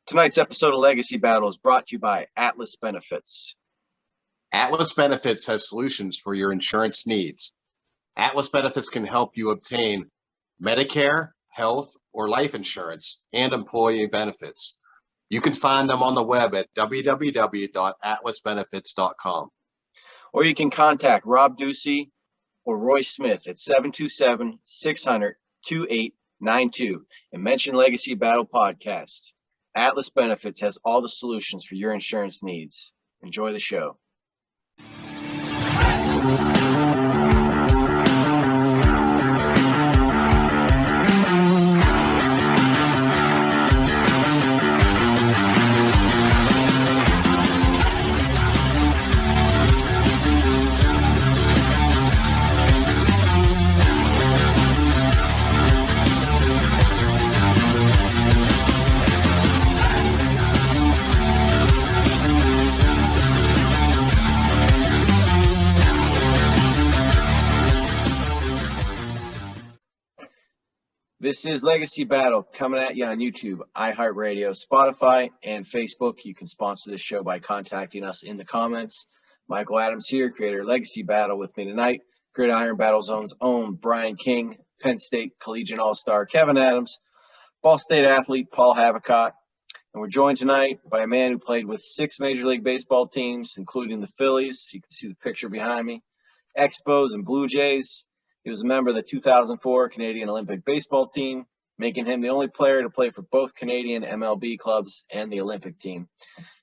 Tonight's episode of Legacy Battle is brought to you by Atlas Benefits. Atlas Benefits has solutions for your insurance needs. Atlas Benefits can help you obtain Medicare, health, or life insurance and employee benefits. You can find them on the web at www.atlasbenefits.com. Or you can contact Rob Ducey or Roy Smith at 727-600-2892 and mention Legacy Battle Podcast. Atlas Benefits has all the solutions for your insurance needs. Enjoy the show. This is Legacy Battle coming at you on YouTube, iHeartRadio, Spotify, and Facebook. You can sponsor this show by contacting us in the comments. Michael Adams here, creator of Legacy Battle, with me tonight. Gridiron Battle Zone's own Brian King, Penn State Collegiate All-Star Kevin Adams, Ball State athlete Paul Havicott. And we're joined tonight by a man who played with 6 Major League Baseball teams, including the Phillies. You can see the picture behind me. Expos and Blue Jays. He was a member of the 2004 Canadian Olympic Baseball team, making him the only player to play for both Canadian MLB clubs and the Olympic team.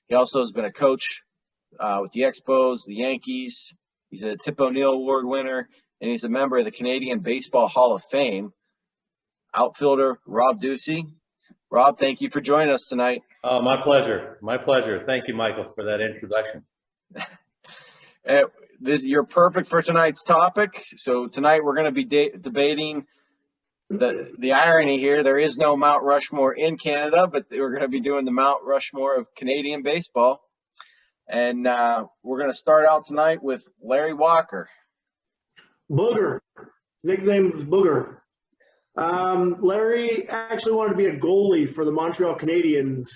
He also has been a coach with the Expos, the Yankees. He's a Tip O'Neill Award winner, and he's a member of the Canadian Baseball Hall of Fame. Outfielder Rob Ducey. Rob, thank you for joining us tonight. Oh, my pleasure. My pleasure. Thank you, Michael, for that introduction. You're perfect for tonight's topic. So tonight we're going to be debating the irony here. There is no Mount Rushmore in Canada, but we're going to be doing the Mount Rushmore of Canadian baseball. And we're going to start out tonight with Larry Walker. Booger. Nickname is Booger. Larry actually wanted to be a goalie for the Montreal Canadiens,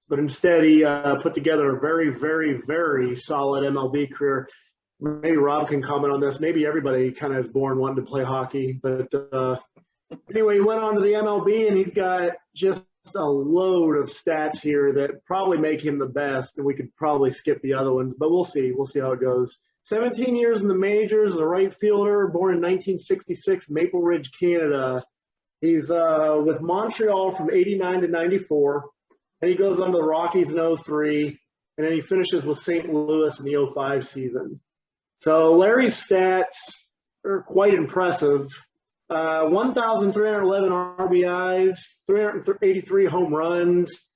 but instead he put together a very, very, very solid MLB career. Maybe Rob can comment on this. Maybe everybody kind of is born wanting to play hockey. But anyway, he went on to the MLB, and he's got just a load of stats here that probably make him the best, and we could probably skip the other ones. But we'll see. We'll see how it goes. 17 years in the majors, a right fielder, born in 1966, Maple Ridge, Canada. He's with Montreal from 89 to 94. And he goes on to the Rockies in 03, and then he finishes with St. Louis in the 05 season. So Larry's stats are quite impressive. 1,311 RBIs, 383 home runs,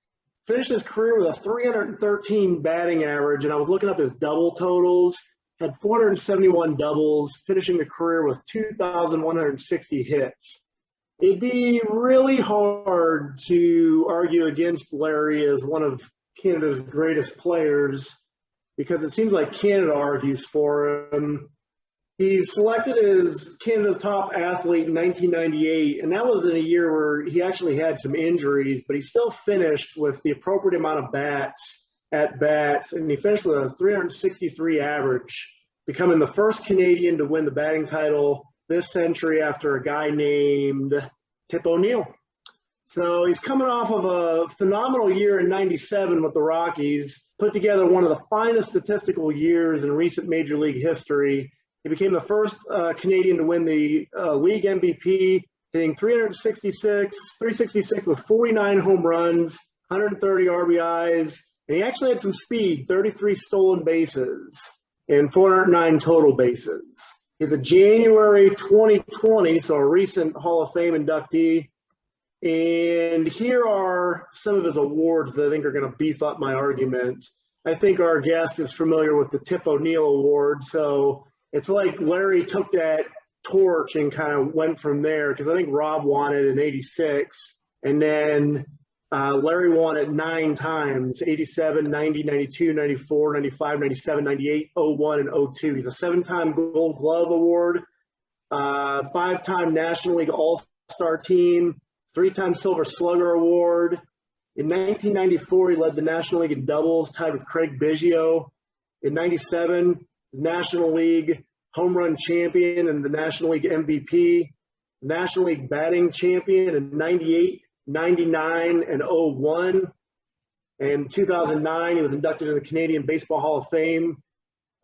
finished his career with a 313 batting average, and I was looking up his double totals, had 471 doubles, finishing the career with 2,160 hits. It'd be really hard to argue against Larry as one of Canada's greatest players, because it seems like Canada argues for him. He's selected as Canada's top athlete in 1998, and that was in a year where he actually had some injuries, but he still finished with the appropriate amount of at-bats, and he finished with a 363 average, becoming the first Canadian to win the batting title this century after a guy named Tip O'Neill. So he's coming off of a phenomenal year in 97 with the Rockies, put together one of the finest statistical years in recent Major League history. He became the first Canadian to win the league MVP, hitting 366 with 49 home runs, 130 RBIs, and he actually had some speed, 33 stolen bases, and 409 total bases. He's a January 2020, so a recent Hall of Fame inductee. And here are some of his awards that I think are going to beef up my argument. I think our guest is familiar with the Tip O'Neill Award, so it's like Larry took that torch and kind of went from there, because I think Rob won it in 86, and then Larry won it 9 times, 87, 90, 92, 94, 95, 97, 98, 01, and 02. He's a 7-time Gold Glove Award, 5-time National League All-Star Team, 3-time Silver Slugger Award. In 1994, he led the National League in doubles, tied with Craig Biggio. In 97, National League home run champion and the National League MVP, National League batting champion in 98, 99, and 01. In 2009, he was inducted into the Canadian Baseball Hall of Fame.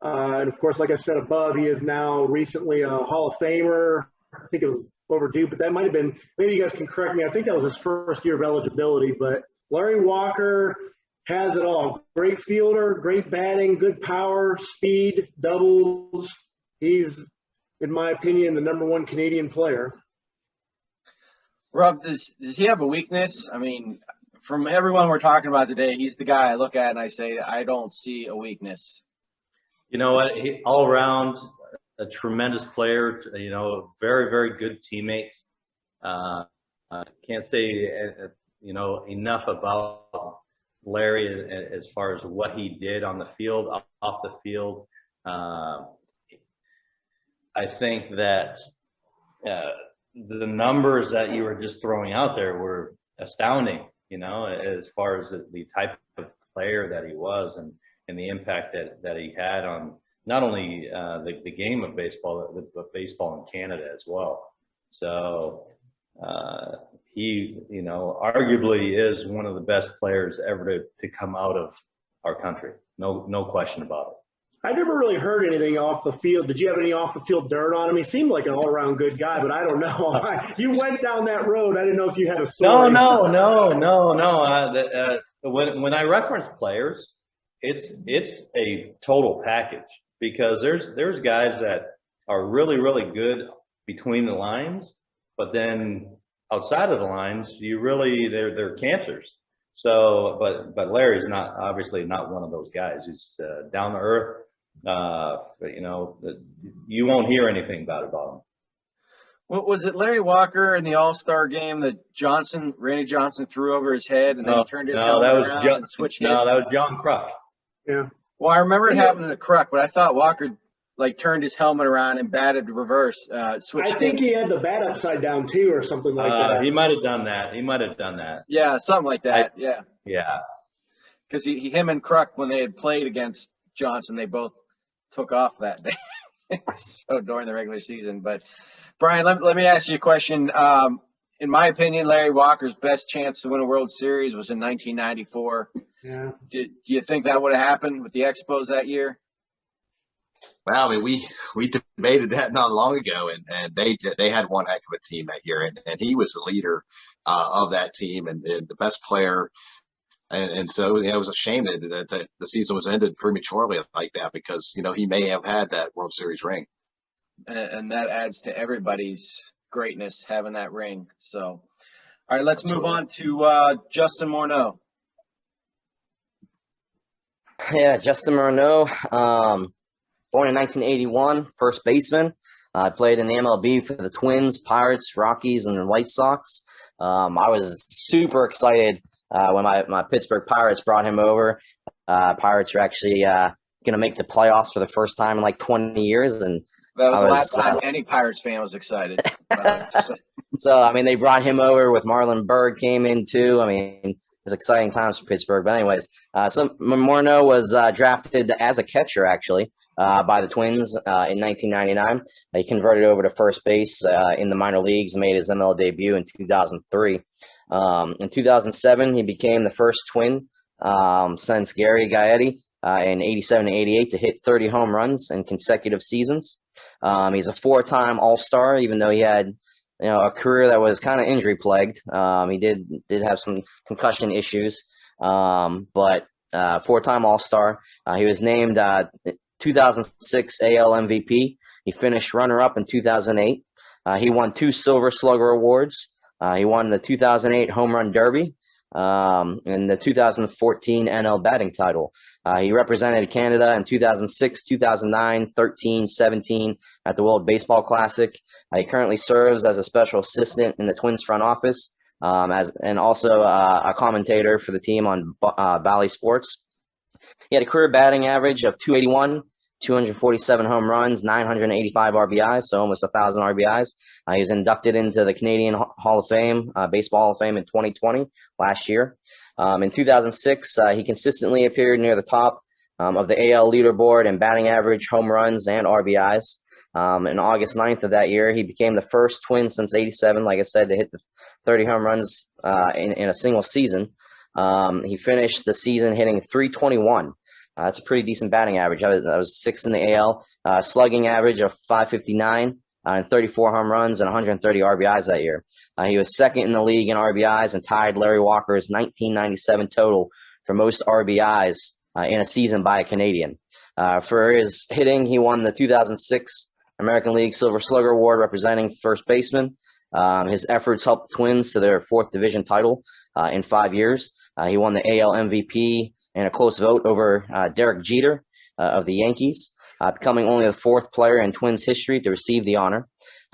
And of course, like I said above, he is now recently a Hall of Famer. I think it was overdue, but that might have been, maybe you guys can correct me. I think that was his first year of eligibility, but Larry Walker has it all. Great fielder, great batting, good power, speed, doubles. He's, in my opinion, the #1 Canadian player. Rob, does he have a weakness? I mean, from everyone we're talking about today, he's the guy I look at and I say, I don't see a weakness. You know what? He, all around, a tremendous player. You know, very, very good teammate. Can't say enough about Larry as far as what he did on the field, off the field. I think that the numbers that you were just throwing out there were astounding, you know, as far as the type of player that he was and the impact that he had on not only the game of baseball, but baseball in Canada as well. So he, you know, arguably is one of the best players ever to come out of our country. No question about it. I never really heard anything off the field. Did you have any off the field dirt on him? He seemed like an all around good guy, but I don't know. You went down that road. I didn't know if you had a story. No. When I reference players, it's a total package, because there's guys that are really, really good between the lines, but then outside of the lines, they're cancers. So, but Larry's obviously not one of those guys. He's down to earth. But you know, you won't hear anything bad about him. What was it, Larry Walker in the All-Star game that Randy Johnson threw over his head and then he turned his helmet around and switched hit? No, that was John Kruk. Yeah. Well, I remember it happening to Kruk, but I thought Walker turned his helmet around and batted reverse. Switched. I think he had the bat upside down too, or something like that. He might have done that. Yeah, something like that. Yeah. Because him and Kruk, when they had played against Johnson, they both took off that day. So during the regular season. But Brian, let me ask you a question. In my opinion, Larry Walker's best chance to win a World Series was in 1994. Yeah. Do you think that would have happened with the Expos that year? Well, I mean, we debated that not long ago, and they had one heck of a team that year, and he was the leader of that team and the best player. And so it was a shame that the season was ended prematurely like that, because, you know, he may have had that World Series ring. And that adds to everybody's greatness, having that ring. So, all right, let's move on to Justin Morneau. Yeah, Justin Morneau, born in 1981, first baseman. Played in the MLB for the Twins, Pirates, Rockies, and White Sox. I was super excited when my Pittsburgh Pirates brought him over. Pirates are actually going to make the playoffs for the first time in like 20 years. And that was the last time any Pirates fan was excited. So, I mean, they brought him over with Marlon Byrd came in too. I mean, it was exciting times for Pittsburgh. But anyways, so Morneau was drafted as a catcher, actually, by the Twins in 1999. He converted over to first base in the minor leagues, made his ML debut in 2003. In 2007, he became the first Twin since Gary Gagne in 87 and 88 to hit 30 home runs in consecutive seasons. He's a 4-time All-Star, even though he had a career that was kind of injury plagued. He did have some concussion issues, but 4-time All-Star. He was named 2006 AL MVP. He finished runner-up in 2008. He won 2 Silver Slugger awards. He won the 2008 Home Run Derby and the 2014 NL batting title. He represented Canada in 2006, 2009, 13, 17 at the World Baseball Classic. He currently serves as a special assistant in the Twins front office and also a commentator for the team on Bally Sports. He had a career batting average of 281, 247 home runs, 985 RBIs, so almost 1,000 RBIs. He was inducted into the Canadian Hall of Fame, Baseball Hall of Fame in 2020, last year. In 2006, he consistently appeared near the top of the AL leaderboard in batting average, home runs, and RBIs. In August 9th of that year, he became the first Twin since '87, like I said, to hit the 30 home runs in a single season. He finished the season hitting .321. That's a pretty decent batting average. I was sixth in the AL. Slugging average of .559 and 34 home runs and 130 RBIs that year. He was second in the league in RBIs and tied Larry Walker's 1997 total for most RBIs in a season by a Canadian. For his hitting, he won the 2006 American League Silver Slugger Award representing first baseman. His efforts helped the Twins to their fourth division title in 5 years. He won the AL MVP in a close vote over Derek Jeter of the Yankees, becoming only the fourth player in Twins history to receive the honor.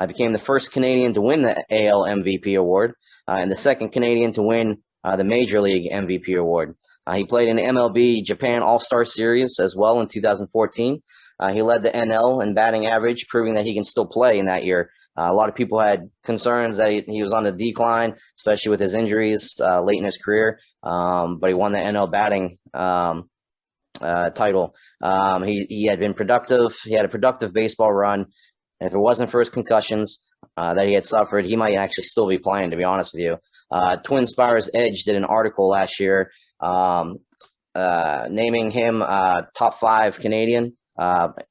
Became the first Canadian to win the AL MVP award and the second Canadian to win the Major League MVP award. He played in the MLB Japan All-Star Series as well in 2014. He led the NL in batting average, proving that he can still play in that year. A lot of people had concerns that he was on the decline, especially with his injuries late in his career, but he won the NL batting title. He had been productive. He had a productive baseball run. And if it wasn't for his concussions that he had suffered, he might actually still be playing, to be honest with you. Twin Spires Edge did an article last year naming him top 5 Canadian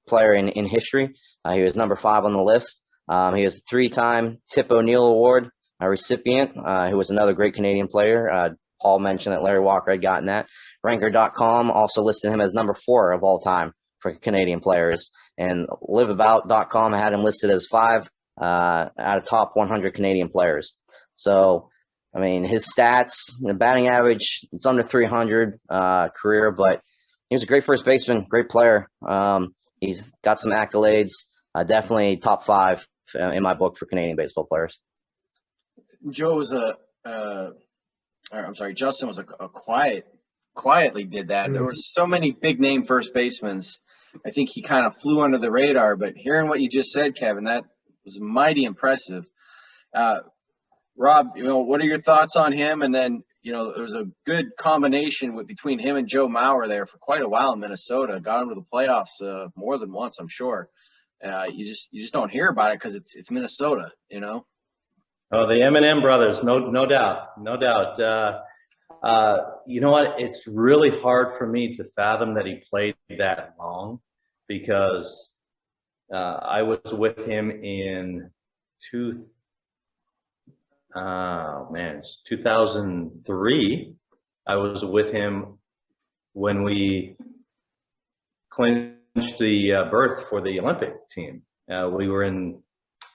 player in history. He was number 5 on the list. He was a 3-time Tip O'Neill Award recipient, who was another great Canadian player. Paul mentioned that Larry Walker had gotten that. Ranker.com also listed him as number 4 of all time for Canadian players. And liveabout.com had him listed as 5 out of top 100 Canadian players. So, I mean, his stats, the batting average, it's under 300 career, but he was a great first baseman, great player. He's got some accolades, definitely top 5 in my book for Canadian baseball players. Justin was quietly did that. There were so many big name first basemen. I think he kind of flew under the radar, but hearing what you just said, Kevin, that was mighty impressive. Rob, what are your thoughts on him? And then, there was a good combination between him and Joe Mauer there for quite a while in Minnesota. Got him to the playoffs more than once, I'm sure. You just don't hear about it because it's Minnesota, Oh, the M&M brothers, no doubt. You know what? It's really hard for me to fathom that he played that long because I was with him in 2003. I was with him when we clinched the berth for the Olympic team. We were in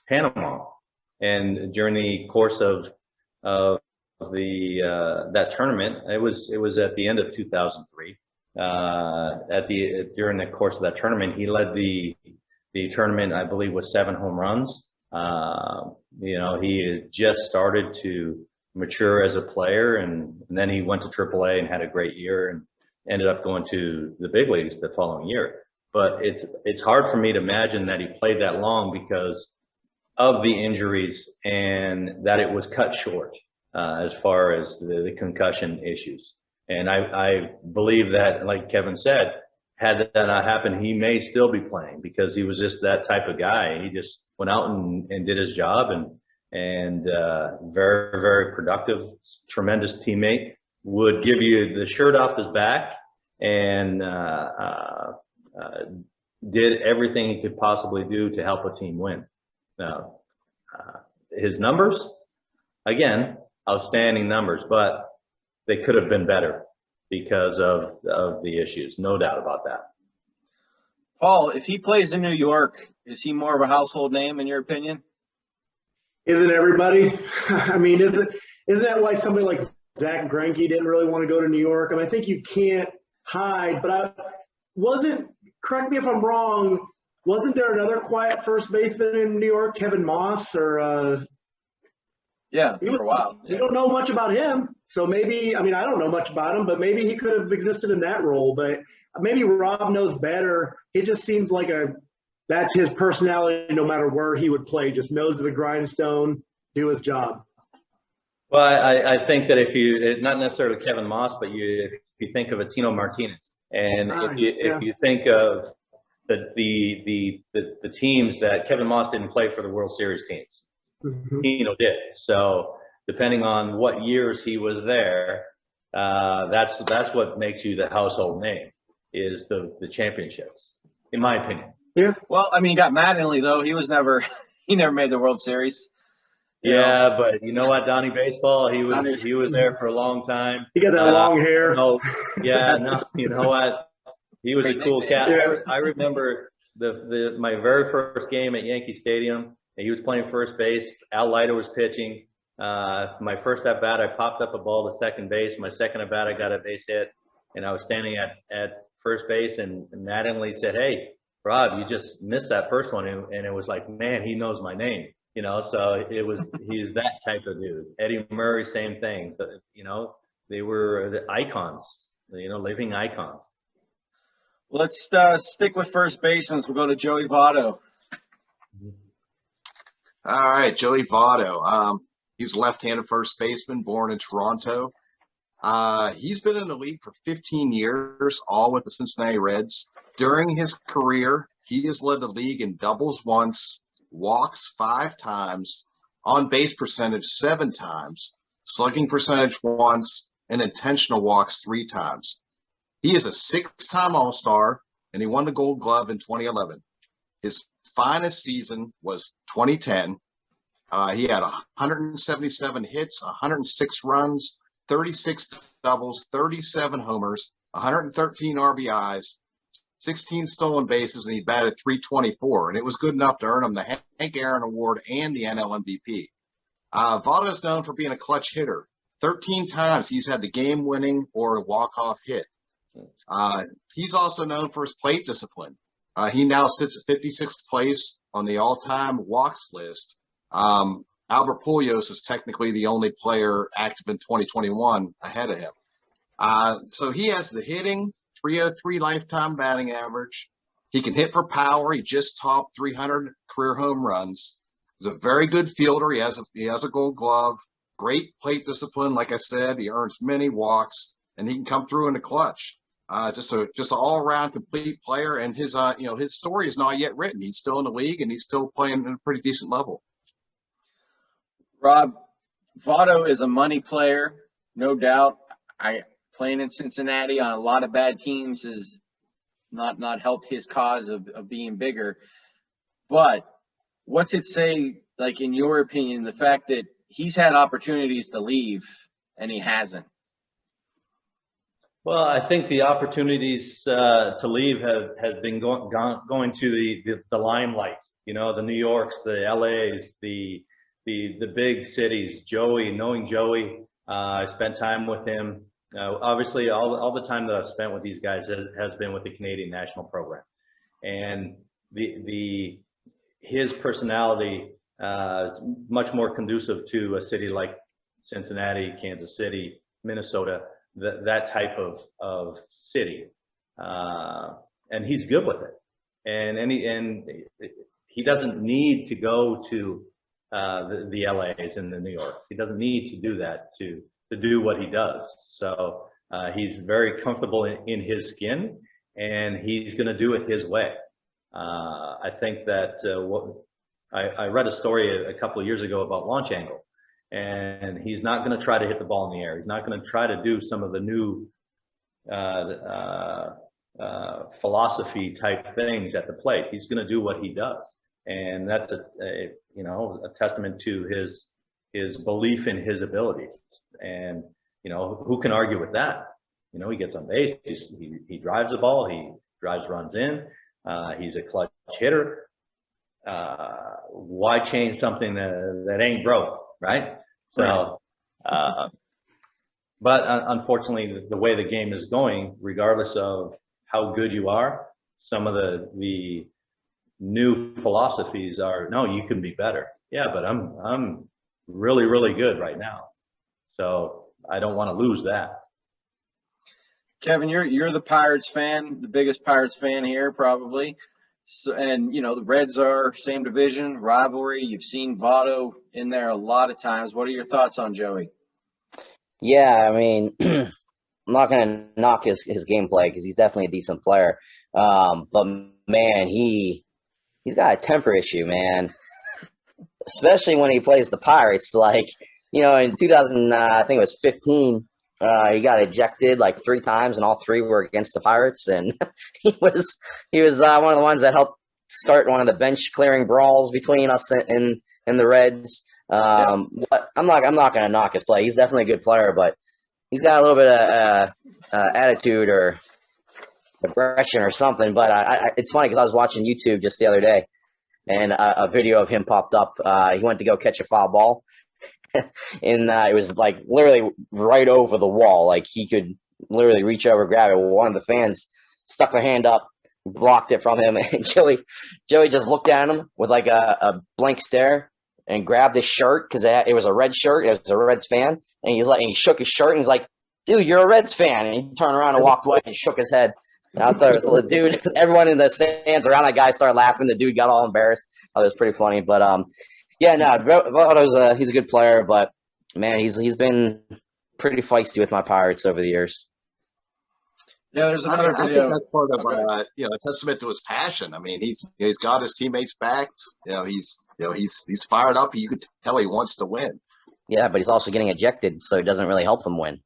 Panama, and during the course of that tournament, it was at the end of 2003. During the course of that tournament, he led the tournament, I believe, with 7 home runs. He had just started to mature as a player, and then he went to AAA and had a great year and ended up going to the big leagues the following year. But it's hard for me to imagine that he played that long because of the injuries and that it was cut short as far as the concussion issues. And I believe that, like Kevin said, had that not happened, he may still be playing because he was just that type of guy. He just went out and did his job and very, very productive, tremendous teammate, would give you the shirt off his back and did everything he could possibly do to help a team win. Now, his numbers, again, outstanding numbers, but they could have been better because of the issues. No doubt about that. Paul, if he plays in New York, is he more of a household name in your opinion? Isn't everybody? I mean, isn't that why somebody like Zach Greinke didn't really want to go to New York? I mean, I think you can't hide, but correct me if I'm wrong, wasn't there another quiet first baseman in New York, Kevin Moss, or yeah, for a while. We don't know much about him, so maybe, I mean, I don't know much about him, but maybe he could have existed in that role, but maybe Rob knows better. It just seems like that's his personality no matter where he would play, just nose to the grindstone, do his job. Well, I think that if you, not necessarily Kevin Moss, but if you think of a Tino Martinez, and if you think of the teams that Kevin Moss didn't play for, the World Series teams, Tino did. So depending on what years he was there, that's what makes you the household name, is the championships, in my opinion. Yeah. Well, I mean, he got Mattingly though. He never made the World Series. Yeah, but you know what, Donnie Baseball, he was there for a long time. He got that long hair. No, yeah, no, you know what? He was a cool cat. Yeah. I remember my very first game at Yankee Stadium. He was playing first base. Al Leiter was pitching. My first at bat, I popped up a ball to second base. My second at bat, I got a base hit, and I was standing at first base, and Mattingly said, "Hey, Rob, you just missed that first one," and it was like, man, he knows my name. You know, so he's that type of dude. Eddie Murray, same thing. But, you know, they were the icons, you know, living icons. Let's stick with first baseman. We'll go to Joey Votto. All right, Joey Votto. He was a left-handed first baseman, born in Toronto. He's been in the league for 15 years, all with the Cincinnati Reds. During his career, he has led the league in doubles once, walks 5 times, on base percentage 7 times, slugging percentage once, and intentional walks 3 times. He is a 6-time All-Star, and he won the Gold Glove in 2011. His finest season was 2010. He had 177 hits, 106 runs, 36 doubles, 37 homers, 113 RBIs, 16 stolen bases, and he batted .324, and it was good enough to earn him the Hank Aaron Award and the NL MVP. Votto is known for being a clutch hitter. 13 times he's had the game-winning or walk-off hit. He's also known for his plate discipline. He now sits at 56th place on the all-time walks list. Albert Puglios is technically the only player active in 2021 ahead of him. So he has the hitting, .303 lifetime batting average. He can hit for power. He just topped 300 career home runs. He's a very good fielder. He has a Gold Glove. Great plate discipline. Like I said, he earns many walks, and he can come through in the clutch. Just an all-around complete player. And his his story is not yet written. He's still in the league, and he's still playing at a pretty decent level. Rob, Votto is a money player, no doubt. Playing in Cincinnati on a lot of bad teams has not helped his cause of being bigger. But what's it say, like, in your opinion, the fact that he's had opportunities to leave and he hasn't? Well, I think the opportunities to leave have been going to the limelight. You know, the New Yorks, the LAs, the big cities. Knowing Joey, I spent time with him. Obviously, all the time that I've spent with these guys has been with the Canadian national program, and his personality is much more conducive to a city like Cincinnati, Kansas City, Minnesota, that type of city, and he's good with it, and he doesn't need to go to the LAs and the New Yorks. He doesn't need to do that to do what he does. So he's very comfortable in his skin, and he's going to do it his way. I think that I read a story a couple of years ago about launch angle, and he's not going to try to hit the ball in the air. He's not going to try to do some of the new philosophy type things at the plate. He's going to do what he does, and that's a testament to his belief in his abilities. And who can argue with that? He gets on base, he drives the ball, he drives runs in, he's a clutch hitter. Why change something that ain't broke, right? So but unfortunately, the way the game is going, regardless of how good you are, some of the new philosophies are, no, you can be better. Yeah, but I'm really, really good right now. So I don't want to lose that. Kevin, you're the Pirates fan, the biggest Pirates fan here probably. So, and the Reds are same division, rivalry. You've seen Votto in there a lot of times. What are your thoughts on Joey? Yeah, I mean, I'm not gonna knock his gameplay because he's definitely a decent player. But man, he's got a temper issue, man. Especially when he plays the Pirates. Like, in 2000, I think it was 15, he got ejected like 3 times, and all 3 were against the Pirates. And he was one of the ones that helped start one of the bench clearing brawls between us and the Reds. But I'm not gonna knock his play. He's definitely a good player, but he's got a little bit of attitude or aggression or something. But it's funny because I was watching YouTube just the other day, and a video of him popped up. He went to go catch a foul ball, and it was like literally right over the wall. Like he could literally reach over, grab it. One of the fans stuck their hand up, blocked it from him, and Joey just looked at him with like a blank stare and grabbed his shirt because it was a Red shirt. It was a Reds fan, and he shook his shirt and he's like, "Dude, you're a Reds fan." And he turned around and walked away and shook his head. And I thought it was the dude. Everyone in the stands around that guy started laughing. The dude got all embarrassed. I thought it was pretty funny. But yeah, no, Votto's he's a good player, but man, he's been pretty feisty with my Pirates over the years. Yeah, there's I another think video. that's part of Okay. a testament to his passion. I mean, he's got his teammates back. He's fired up. You could tell he wants to win. Yeah, but he's also getting ejected, so it doesn't really help him win.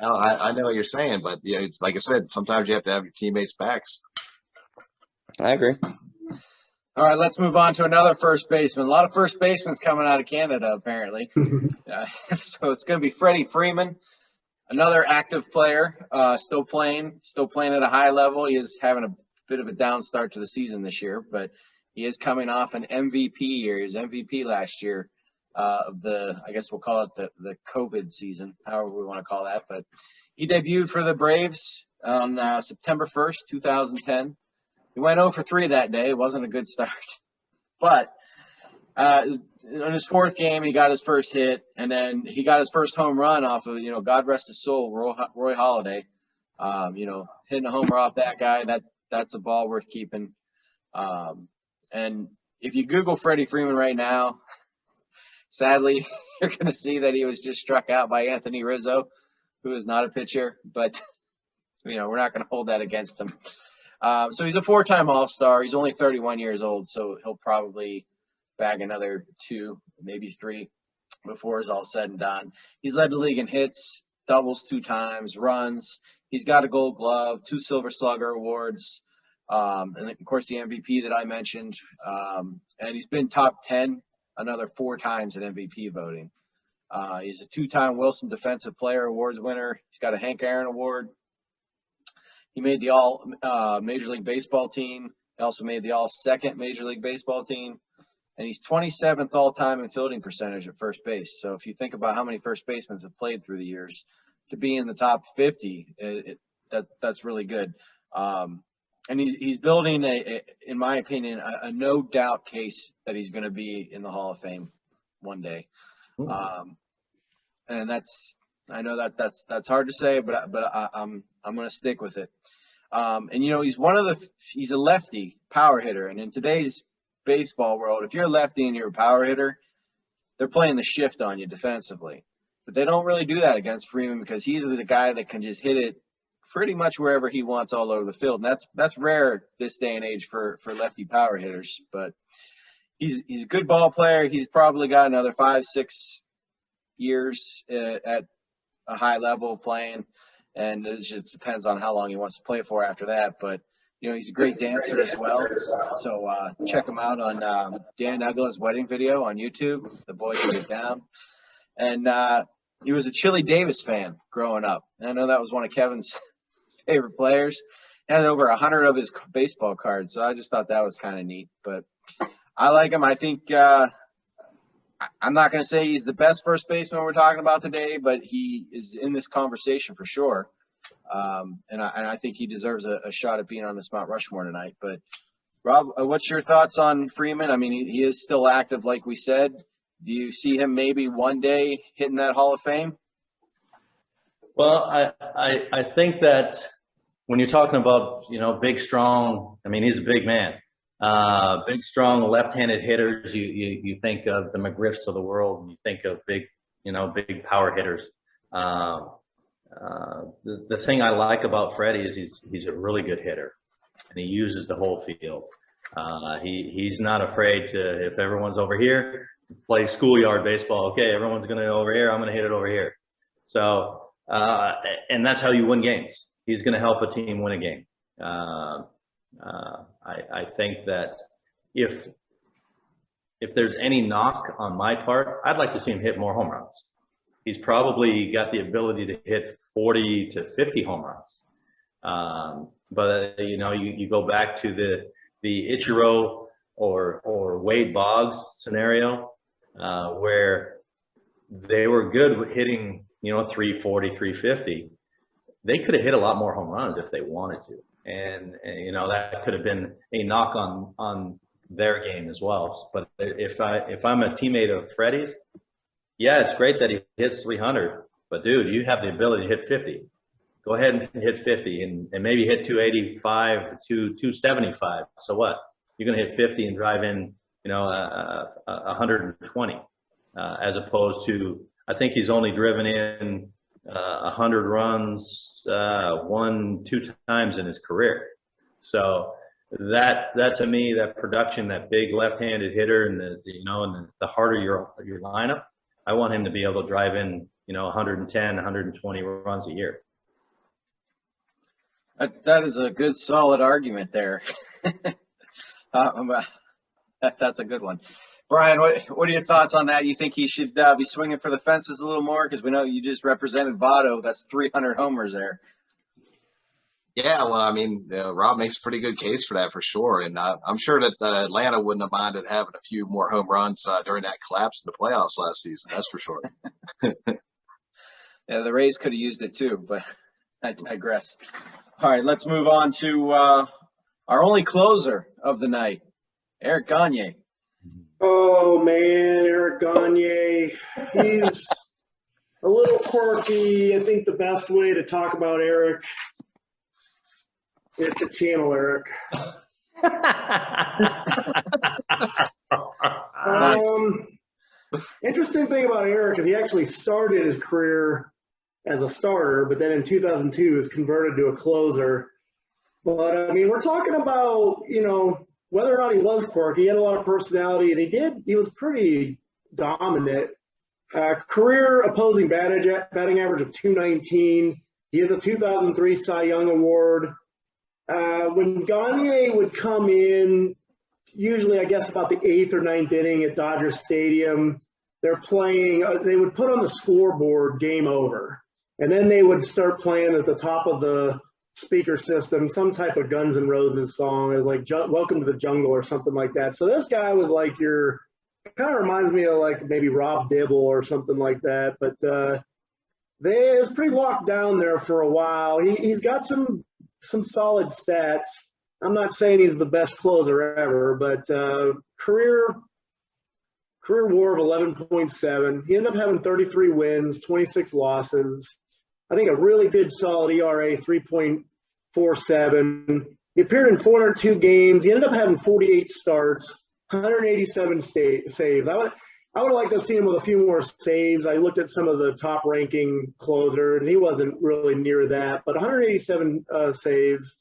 I know what you're saying, but it's like I said, sometimes you have to have your teammates' backs. I agree. All right, let's move on to another first baseman. A lot of first basemen coming out of Canada, apparently. So it's going to be Freddie Freeman, another active player, still playing at a high level. He is having a bit of a down start to the season this year, but he is coming off an MVP year. He was MVP last year of I guess we'll call it the COVID season, however we want to call that. But he debuted for the Braves on September 1st, 2010. He went 0 for 3 that day. It wasn't a good start. But in his 4th game, he got his first hit, and then he got his first home run off of, God rest his soul, Roy Halladay. Hitting a homer off that guy, that's a ball worth keeping. And if you Google Freddie Freeman right now, sadly, you're going to see that he was just struck out by Anthony Rizzo, who is not a pitcher. But, we're not going to hold that against him. So he's a 4-time All-Star. He's only 31 years old, so he'll probably bag another 2, maybe 3 before it's all said and done. He's led the league in hits, doubles 2 times, runs. He's got a Gold Glove, 2 Silver Slugger awards, and of course the MVP that I mentioned. And he's been top 10 another 4 times in MVP voting. He's a 2-time Wilson Defensive Player Awards winner. He's got a Hank Aaron Award. He made the All Major League Baseball team. He also made the All Second Major League Baseball team. And he's 27th all-time in fielding percentage at first base. So if you think about how many first basemen have played through the years, to be in the top 50, that's really good. And he's building, in my opinion, a no-doubt case that he's going to be in the Hall of Fame one day. And I know that's hard to say, but I'm going to stick with it. And he's a lefty power hitter, and in today's baseball world, if you're a lefty and you're a power hitter, they're playing the shift on you defensively. But they don't really do that against Freeman because he's the guy that can just hit it pretty much wherever he wants all over the field. And that's rare this day and age for lefty power hitters. But he's a good ball player. He's probably got another 5-6 years at a high level playing, and it just depends on how long he wants to play for after that. But he's a great dancer as well. So check him out on Dan Uggla's wedding video on YouTube. The boy can get down. And he was a Chili Davis fan growing up. And I know that was one of Kevin's favorite players. He had over 100 of his baseball cards. So I just thought that was kind of neat. But I like him. I think I'm not going to say he's the best first baseman we're talking about today, but he is in this conversation for sure. And I think he deserves a shot at being on this Mount Rushmore tonight. But Rob, what's your thoughts on Freeman? I mean, he is still active, like we said. Do you see him maybe one day hitting that Hall of Fame? Well, I think that when you're talking about, big, strong, I mean, he's a big man. Big, strong, left-handed hitters, you think of the McGriffs of the world, and you think of big, big power hitters. The thing I like about Freddie is he's a really good hitter, and he uses the whole field. He's not afraid to, if everyone's over here, play schoolyard baseball. Okay, everyone's going to go over here. I'm going to hit it over here. So, and that's how you win games. He's going to help a team win a game. I think that if there's any knock on my part, I'd like to see him hit more home runs. He's probably got the ability to hit 40 to 50 home runs. But you go back to the Ichiro or Wade Boggs scenario, where they were good with hitting, 340, 350. They could have hit a lot more home runs if they wanted to. And that could have been a knock on their game as well. But if I'm a teammate of Freddie's, yeah, it's great that he hits 300, but dude, you have the ability to hit 50. Go ahead and hit 50 and maybe hit 285 to 275. So what? You're going to hit 50 and drive in, 120, as opposed to, I think he's only driven in 100 runs 1-2 times in his career. So that to me, that production, that big left-handed hitter, and the harder your lineup, I want him to be able to drive in, 110, 120 runs a year. That is a good, solid argument there. That's a good one. Brian, what are your thoughts on that? You think he should be swinging for the fences a little more? Because we know you just represented Votto. That's 300 homers there. Yeah, well, I mean, Rob makes a pretty good case for that for sure. And I'm sure that Atlanta wouldn't have minded having a few more home runs during that collapse in the playoffs last season. That's for sure. Yeah, the Rays could have used it too, but I digress. All right, let's move on to our only closer of the night, Eric Gagne. Oh, man, Eric Gagne. He's a little quirky. I think the best way to talk about Eric is to channel Eric. Interesting thing about Eric is he actually started his career as a starter, but then in 2002 was converted to a closer. But, I mean, we're talking about, whether or not he was quirky. He had a lot of personality, and he was pretty dominant. Career opposing batting average of 219. He has a 2003 Cy Young Award. When Gagne would come in, usually I guess about the 8th or 9th inning at Dodger Stadium, they would put on the scoreboard game over. And then they would start playing at the top of the speaker system, some type of Guns N' Roses song. It was like Welcome to the Jungle or something like that. So this guy was like kind of reminds me of like maybe Rob Dibble or something like that. But it was pretty locked down there for a while. He's got some solid stats. I'm not saying he's the best closer ever, but career WAR of 11.7. He ended up having 33 wins, 26 losses. I think a really good solid ERA, 3.47. He appeared in 402 games. He ended up having 48 starts, 187 saves. I would have liked to see him with a few more saves. I looked at some of the top-ranking closer, and he wasn't really near that. But 187 saves,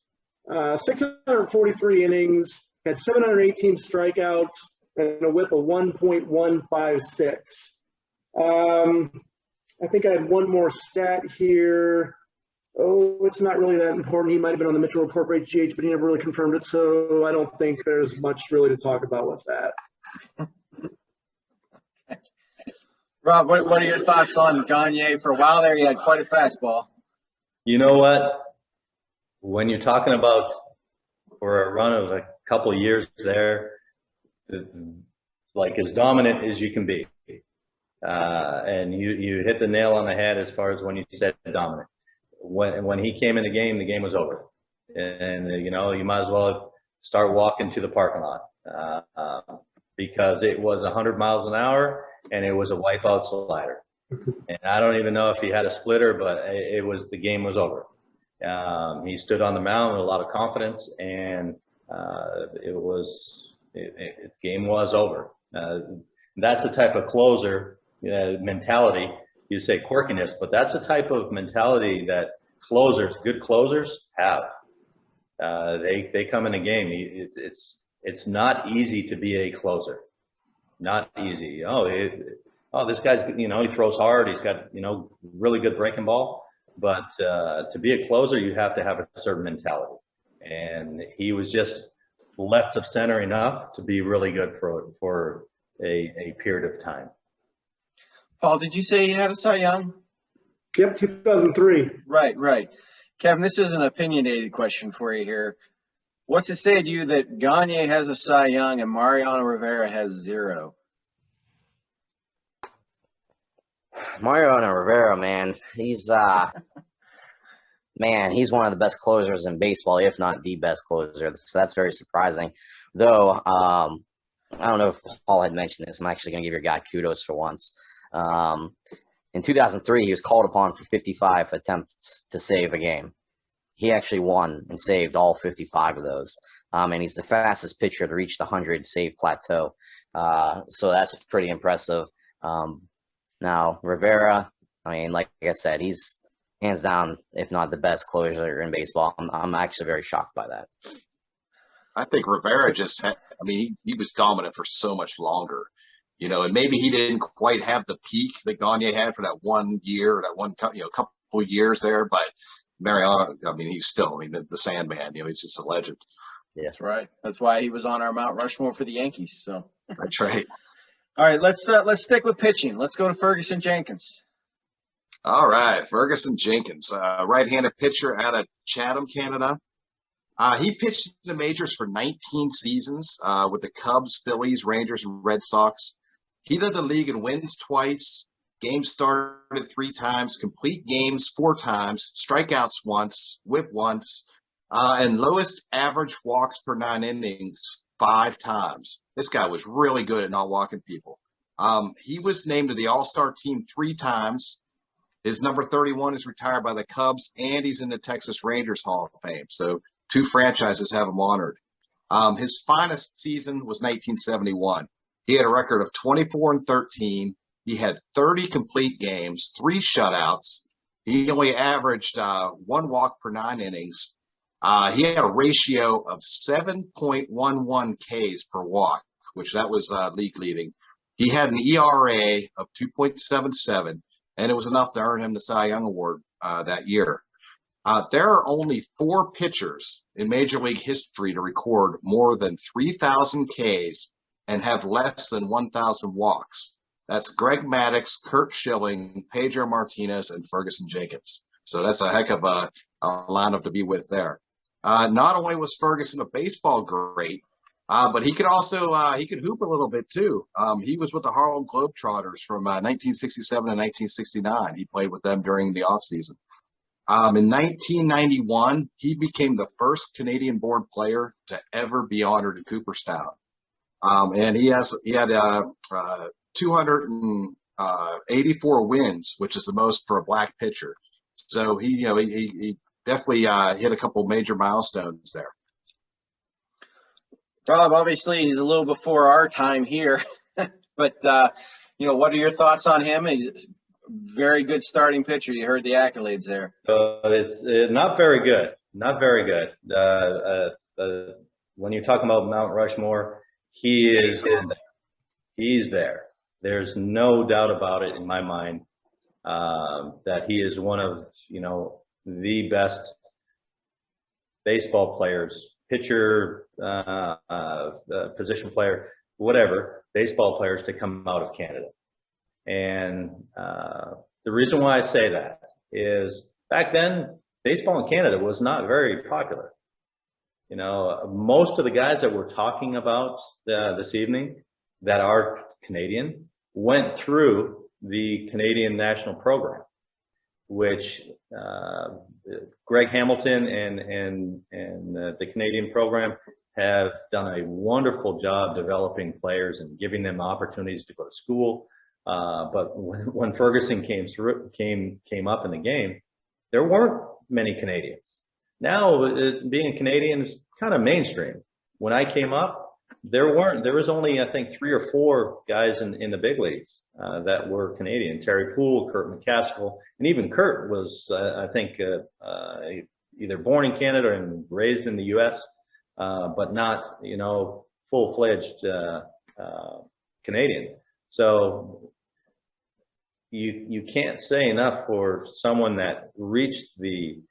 643 innings, had 718 strikeouts, and a whip of 1.156. I think I had one more stat here. Oh, it's not really that important. He might have been on the Mitchell Report for HGH, but he never really confirmed it, so I don't think there's much really to talk about with that. Rob, what are your thoughts on Gagne? For a while there, he had quite a fastball. You know what? When you're talking about for a run of a couple of years there, like as dominant as you can be. And you hit the nail on the head as far as when you said dominant. When he came in the game was over. And, you might as well start walking to the parking lot because it was 100 miles an hour and it was a wipeout slider. And I don't even know if he had a splitter, but the game was over. He stood on the mound with a lot of confidence, and the game was over. That's the type of closer mentality you say quirkiness, but that's a type of mentality that good closers have. They come in a game. It's not easy to be a closer. Not easy. This guy's, he throws hard. He's got, really good breaking ball. But to be a closer, you have to have a certain mentality. And he was just left of center enough to be really good for a period of time. Paul, did you say you had a Cy Young? Yep, 2003. Right. Kevin, this is an opinionated question for you here. What's it say to you that Gagne has a Cy Young and Mariano Rivera has 0? Mariano Rivera, man, he's he's one of the best closers in baseball, if not the best closer. So that's very surprising. Though, I don't know if Paul had mentioned this. I'm actually going to give your guy kudos for once. In 2003, he was called upon for 55 attempts to save a game. He actually won and saved all 55 of those. And he's the fastest pitcher to reach the 100 save plateau. So that's pretty impressive. Now, Rivera, like I said, he's hands down, if not the best closer in baseball. I'm actually very shocked by that. I think Rivera he was dominant for so much longer, and maybe he didn't quite have the peak that Gagne had for that 1 year, couple years there, but Mariano, he's still, the Sandman, he's just a legend. Yeah. That's right. That's why he was on our Mount Rushmore for the Yankees. So That's right. All right, let's stick with pitching. Let's go to Ferguson Jenkins. All right, Ferguson Jenkins, right-handed pitcher out of Chatham, Canada. He pitched in the majors for 19 seasons with the Cubs, Phillies, Rangers, and Red Sox. He led the league in wins twice, games started 3 times, complete games 4 times, strikeouts once, whip once, and lowest average walks per 9 innings 5 times. This guy was really good at not walking people. He was named to the All-Star team 3 times. His number 31 is retired by the Cubs, and he's in the Texas Rangers Hall of Fame. So 2 franchises have him honored. His finest season was 1971. He had a record of 24-13. He had 30 complete games, 3 shutouts. He only averaged 1 walk per 9 innings. He had a ratio of 7.11 Ks per walk, which that was league leading. He had an ERA of 2.77, and it was enough to earn him the Cy Young Award that year. There are only 4 pitchers in Major League history to record more than 3,000 Ks and have less than 1,000 walks. That's Greg Maddux, Curt Schilling, Pedro Martinez, and Ferguson Jenkins. So that's a heck of a lineup to be with there. Not only was Ferguson a baseball great, but he could also he could hoop a little bit too. He was with the Harlem Globetrotters from 1967 to 1969. He played with them during the offseason. In 1991, he became the first Canadian-born player to ever be honored in Cooperstown. And he had 284 wins, which is the most for a black pitcher. So he definitely hit a couple major milestones there. Rob, obviously he's a little before our time here, but what are your thoughts on him? He's a very good starting pitcher. You heard the accolades there. It's not very good. Not very good. When you're talking about Mount Rushmore, he is in there. He's there. There's no doubt about it in my mind that he is one of the best baseball players, pitcher, position player, whatever, baseball players to come out of Canada. And the reason why I say that is back then, baseball in Canada was not very popular. Most of the guys that we're talking about this evening that are Canadian went through the Canadian national program, which Greg Hamilton and the Canadian program have done a wonderful job developing players and giving them opportunities to go to school. But when Ferguson came up in the game, there weren't many Canadians. Now, being Canadian is kind of mainstream. When I came up, There was only, I think, 3 or 4 guys in the big leagues that were Canadian. Terry Poole, Kurt McCaskill, and even Kurt was, I think, either born in Canada and raised in the U.S., but not, full-fledged Canadian. So you can't say enough for someone that reached the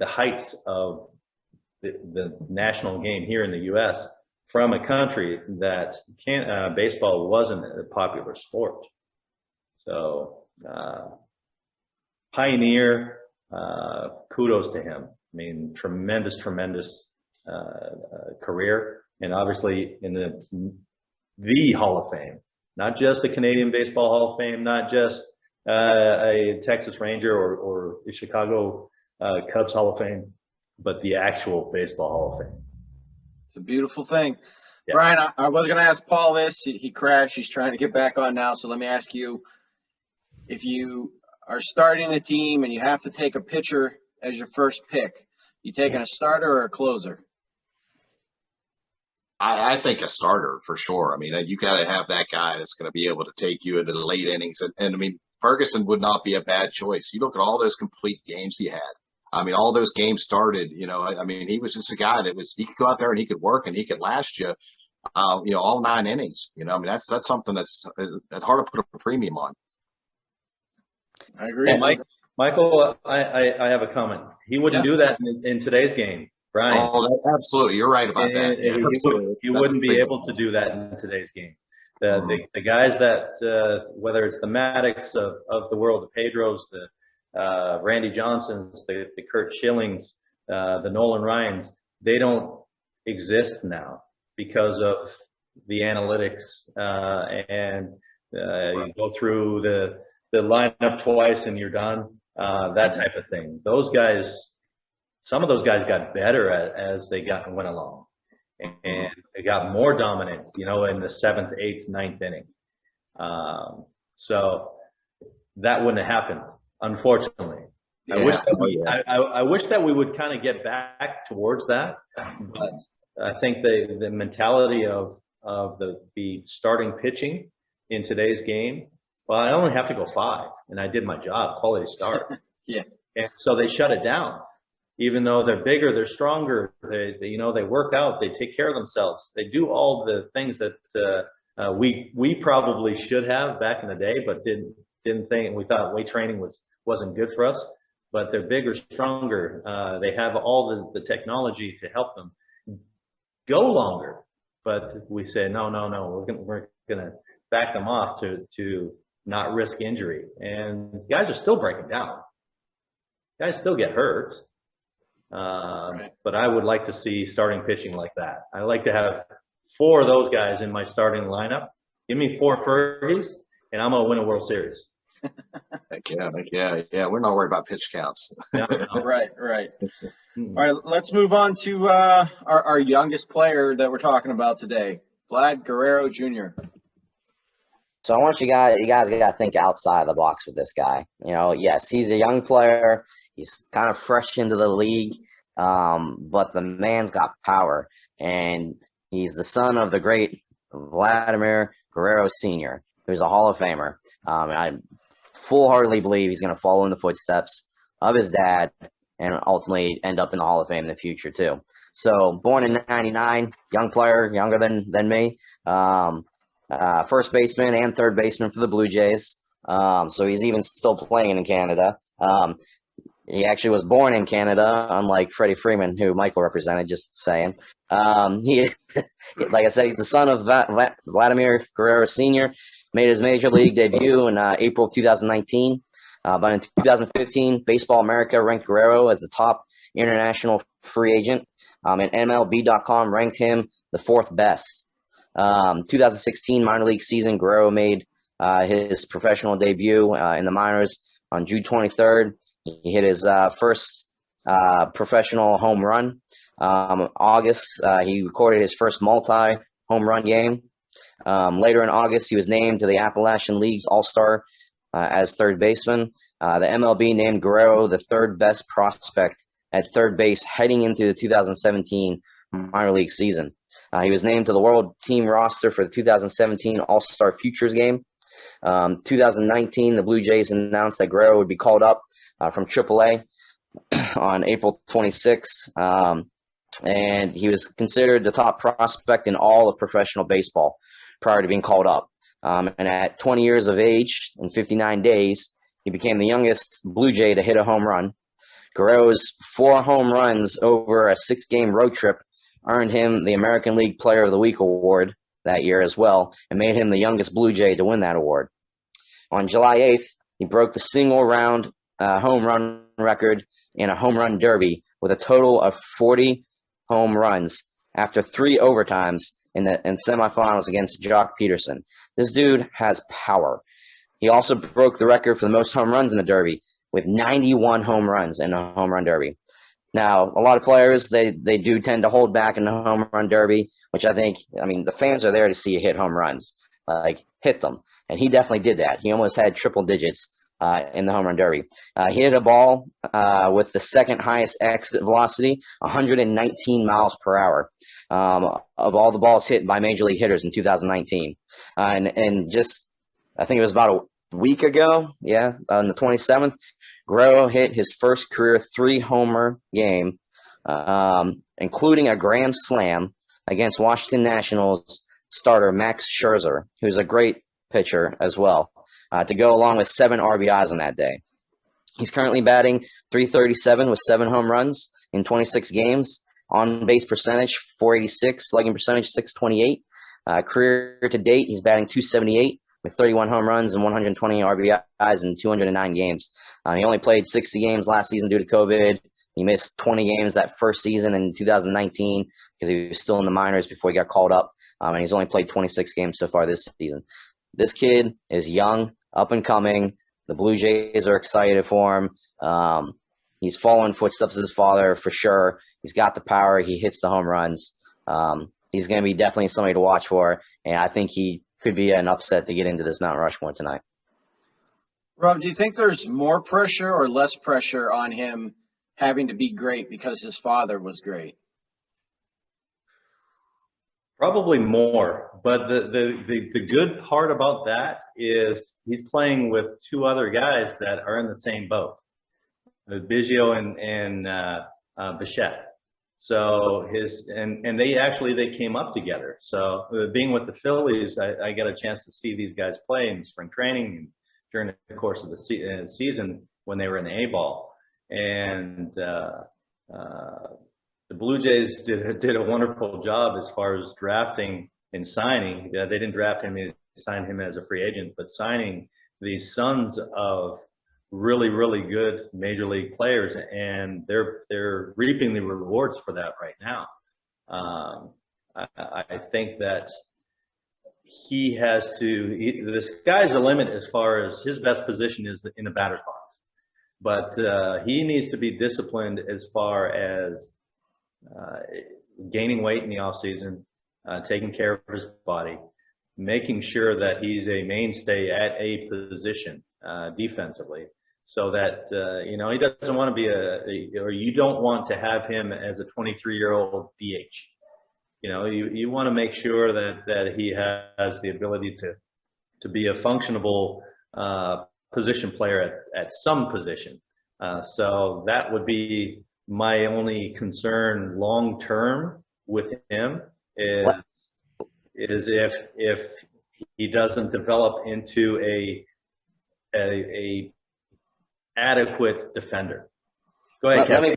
heights of the national game here in the U.S. from a country that baseball wasn't a popular sport. So pioneer, kudos to him. I mean, tremendous career, and obviously in the Hall of Fame, not just the Canadian Baseball Hall of Fame, not just a Texas Ranger or a Chicago Cubs Hall of Fame, but the actual Baseball Hall of Fame. It's a beautiful thing. Yeah. Brian, I was going to ask Paul this. He crashed. He's trying to get back on now. So let me ask you, if you are starting a team and you have to take a pitcher as your first pick, you taking a starter or a closer? I think a starter for sure. I mean, you got to have that guy that's going to be able to take you into the late innings. And I mean, Ferguson would not be a bad choice. You look at all those complete games he had. I mean, all those games started, I mean, he was just a guy he could go out there and he could work and he could last you, all 9 innings. I mean, that's something that's hard to put a premium on. I agree. Yeah, Michael, I have a comment. He wouldn't do that in today's game, Brian. Oh, absolutely. You're right about that. He wouldn't be able to do that in today's game. The guys that, whether it's the Maddocks of the world, the Pedros, the Randy Johnsons, the Kurt Schillings, the Nolan Ryans, they don't exist now because of the analytics, and you go through the lineup twice and you're done, that type of thing. Those guys, some of those guys got better as they went along, and they got more dominant, in the 7th, 8th, 9th inning. So that wouldn't have happened, unfortunately. Yeah. I wish that we would kind of get back towards that, but I think the mentality of the starting pitching in today's game, well, I only have to go 5, and I did my job, quality start. Yeah. And so they shut it down. Even though they're bigger, they're stronger, they work out, they take care of themselves. They do all the things that we probably should have back in the day, but didn't think. We thought weight training wasn't good for us. But they're bigger, stronger. They have all the technology to help them go longer. But we said, no, we're gonna back them off to not risk injury. And guys are still breaking down. Guys still get hurt. Right. But I would like to see starting pitching like that. I like to have 4 of those guys in my starting lineup. Give me 4 Fergies, and I'm gonna win a World Series. Heck yeah. We're not worried about pitch counts. No. Right. All right, let's move on to our youngest player that we're talking about today, Vlad Guerrero Jr. So I want you guys got to think outside the box with this guy. Yes, he's a young player. He's kind of fresh into the league, but the man's got power, and he's the son of the great Vladimir Guerrero Sr., who's a Hall of Famer. I full-heartedly believe he's going to follow in the footsteps of his dad and ultimately end up in the Hall of Fame in the future too. So born in '99, young player, younger than me. First baseman and third baseman for the Blue Jays. So he's even still playing in Canada. He actually was born in Canada, unlike Freddie Freeman, who Michael represented, just saying. He, like I said, he's the son of Vladimir Guerrero Sr., made his major league debut in April of 2019. But in 2015, Baseball America ranked Guerrero as the top international free agent. And MLB.com ranked him the 4th best. 2016 minor league season, Guerrero made his professional debut in the minors on June 23rd. He hit his first professional home run. August, he recorded his first multi-home run game. Later in August, he was named to the Appalachian League's All-Star as third baseman. The MLB named Guerrero the 3rd best prospect at third base heading into the 2017 minor league season. He was named to the World Team roster for the 2017 All-Star Futures game. 2019, the Blue Jays announced that Guerrero would be called up from AAA on April 26th, and he was considered the top prospect in all of professional baseball prior to being called up. And at 20 years of age and 59 days, he became the youngest Blue Jay to hit a home run. Guerrero's 4 home runs over a 6-game road trip earned him the American League Player of the Week award that year as well, and made him the youngest Blue Jay to win that award. On July 8th, he broke the single-round home run record in a home run derby with a total of 40 home runs after 3 overtimes in semifinals against Jock Peterson. This dude has power. He also broke the record for the most home runs in the derby with 91 home runs in a home run derby. Now, a lot of players, they do tend to hold back in the home run derby, which I mean, the fans are there to see you hit home runs, like hit them. And he definitely did that. He almost had triple digits in the home run derby. He hit a ball with the second highest exit velocity, 119 miles per hour, of all the balls hit by major league hitters in 2019. And just, I think it was about a week ago, on the 27th, Guerrero hit his first career 3-homer game, including a grand slam against Washington Nationals starter Max Scherzer, who's a great pitcher as well, to go along with 7 RBIs on that day. He's currently batting .337 with 7 home runs in 26 games. On-base percentage, .486, slugging percentage, .628. Career to date, he's batting .278 with 31 home runs and 120 RBIs in 209 games. He only played 60 games last season due to COVID. He missed 20 games that first season in 2019 because he was still in the minors before he got called up. And he's only played 26 games so far this season. This kid is young, up and coming. The Blue Jays are excited for him. He's following footsteps of his father for sure. He's got the power. He hits the home runs. He's going to be definitely somebody to watch for, and I think he could be an upset to get into this Mount Rushmore tonight. Rob, do you think there's more pressure or less pressure on him having to be great because his father was great? Probably more, but the good part about that is he's playing with 2 other guys that are in the same boat, Biggio and Bichette. So they came up together. So being with the Phillies, I got a chance to see these guys play in spring training and during the course of the season when they were in the A-ball. And the Blue Jays did a wonderful job as far as drafting and signing. They didn't draft him, they signed him as a free agent, but signing these sons of really, really good major league players, and they're reaping the rewards for that right now. I think that he has to, the sky's the limit as far as his best position is in the batter's box. But he needs to be disciplined as far as gaining weight in the offseason, taking care of his body, making sure that he's a mainstay at a position defensively, so that he doesn't want to be or you don't want to have him as a 23-year-old DH. You want to make sure that he has the ability to be a functionable position player at some position. So that would be my only concern long term with him is if he doesn't develop into a adequate defender. Go ahead. Let me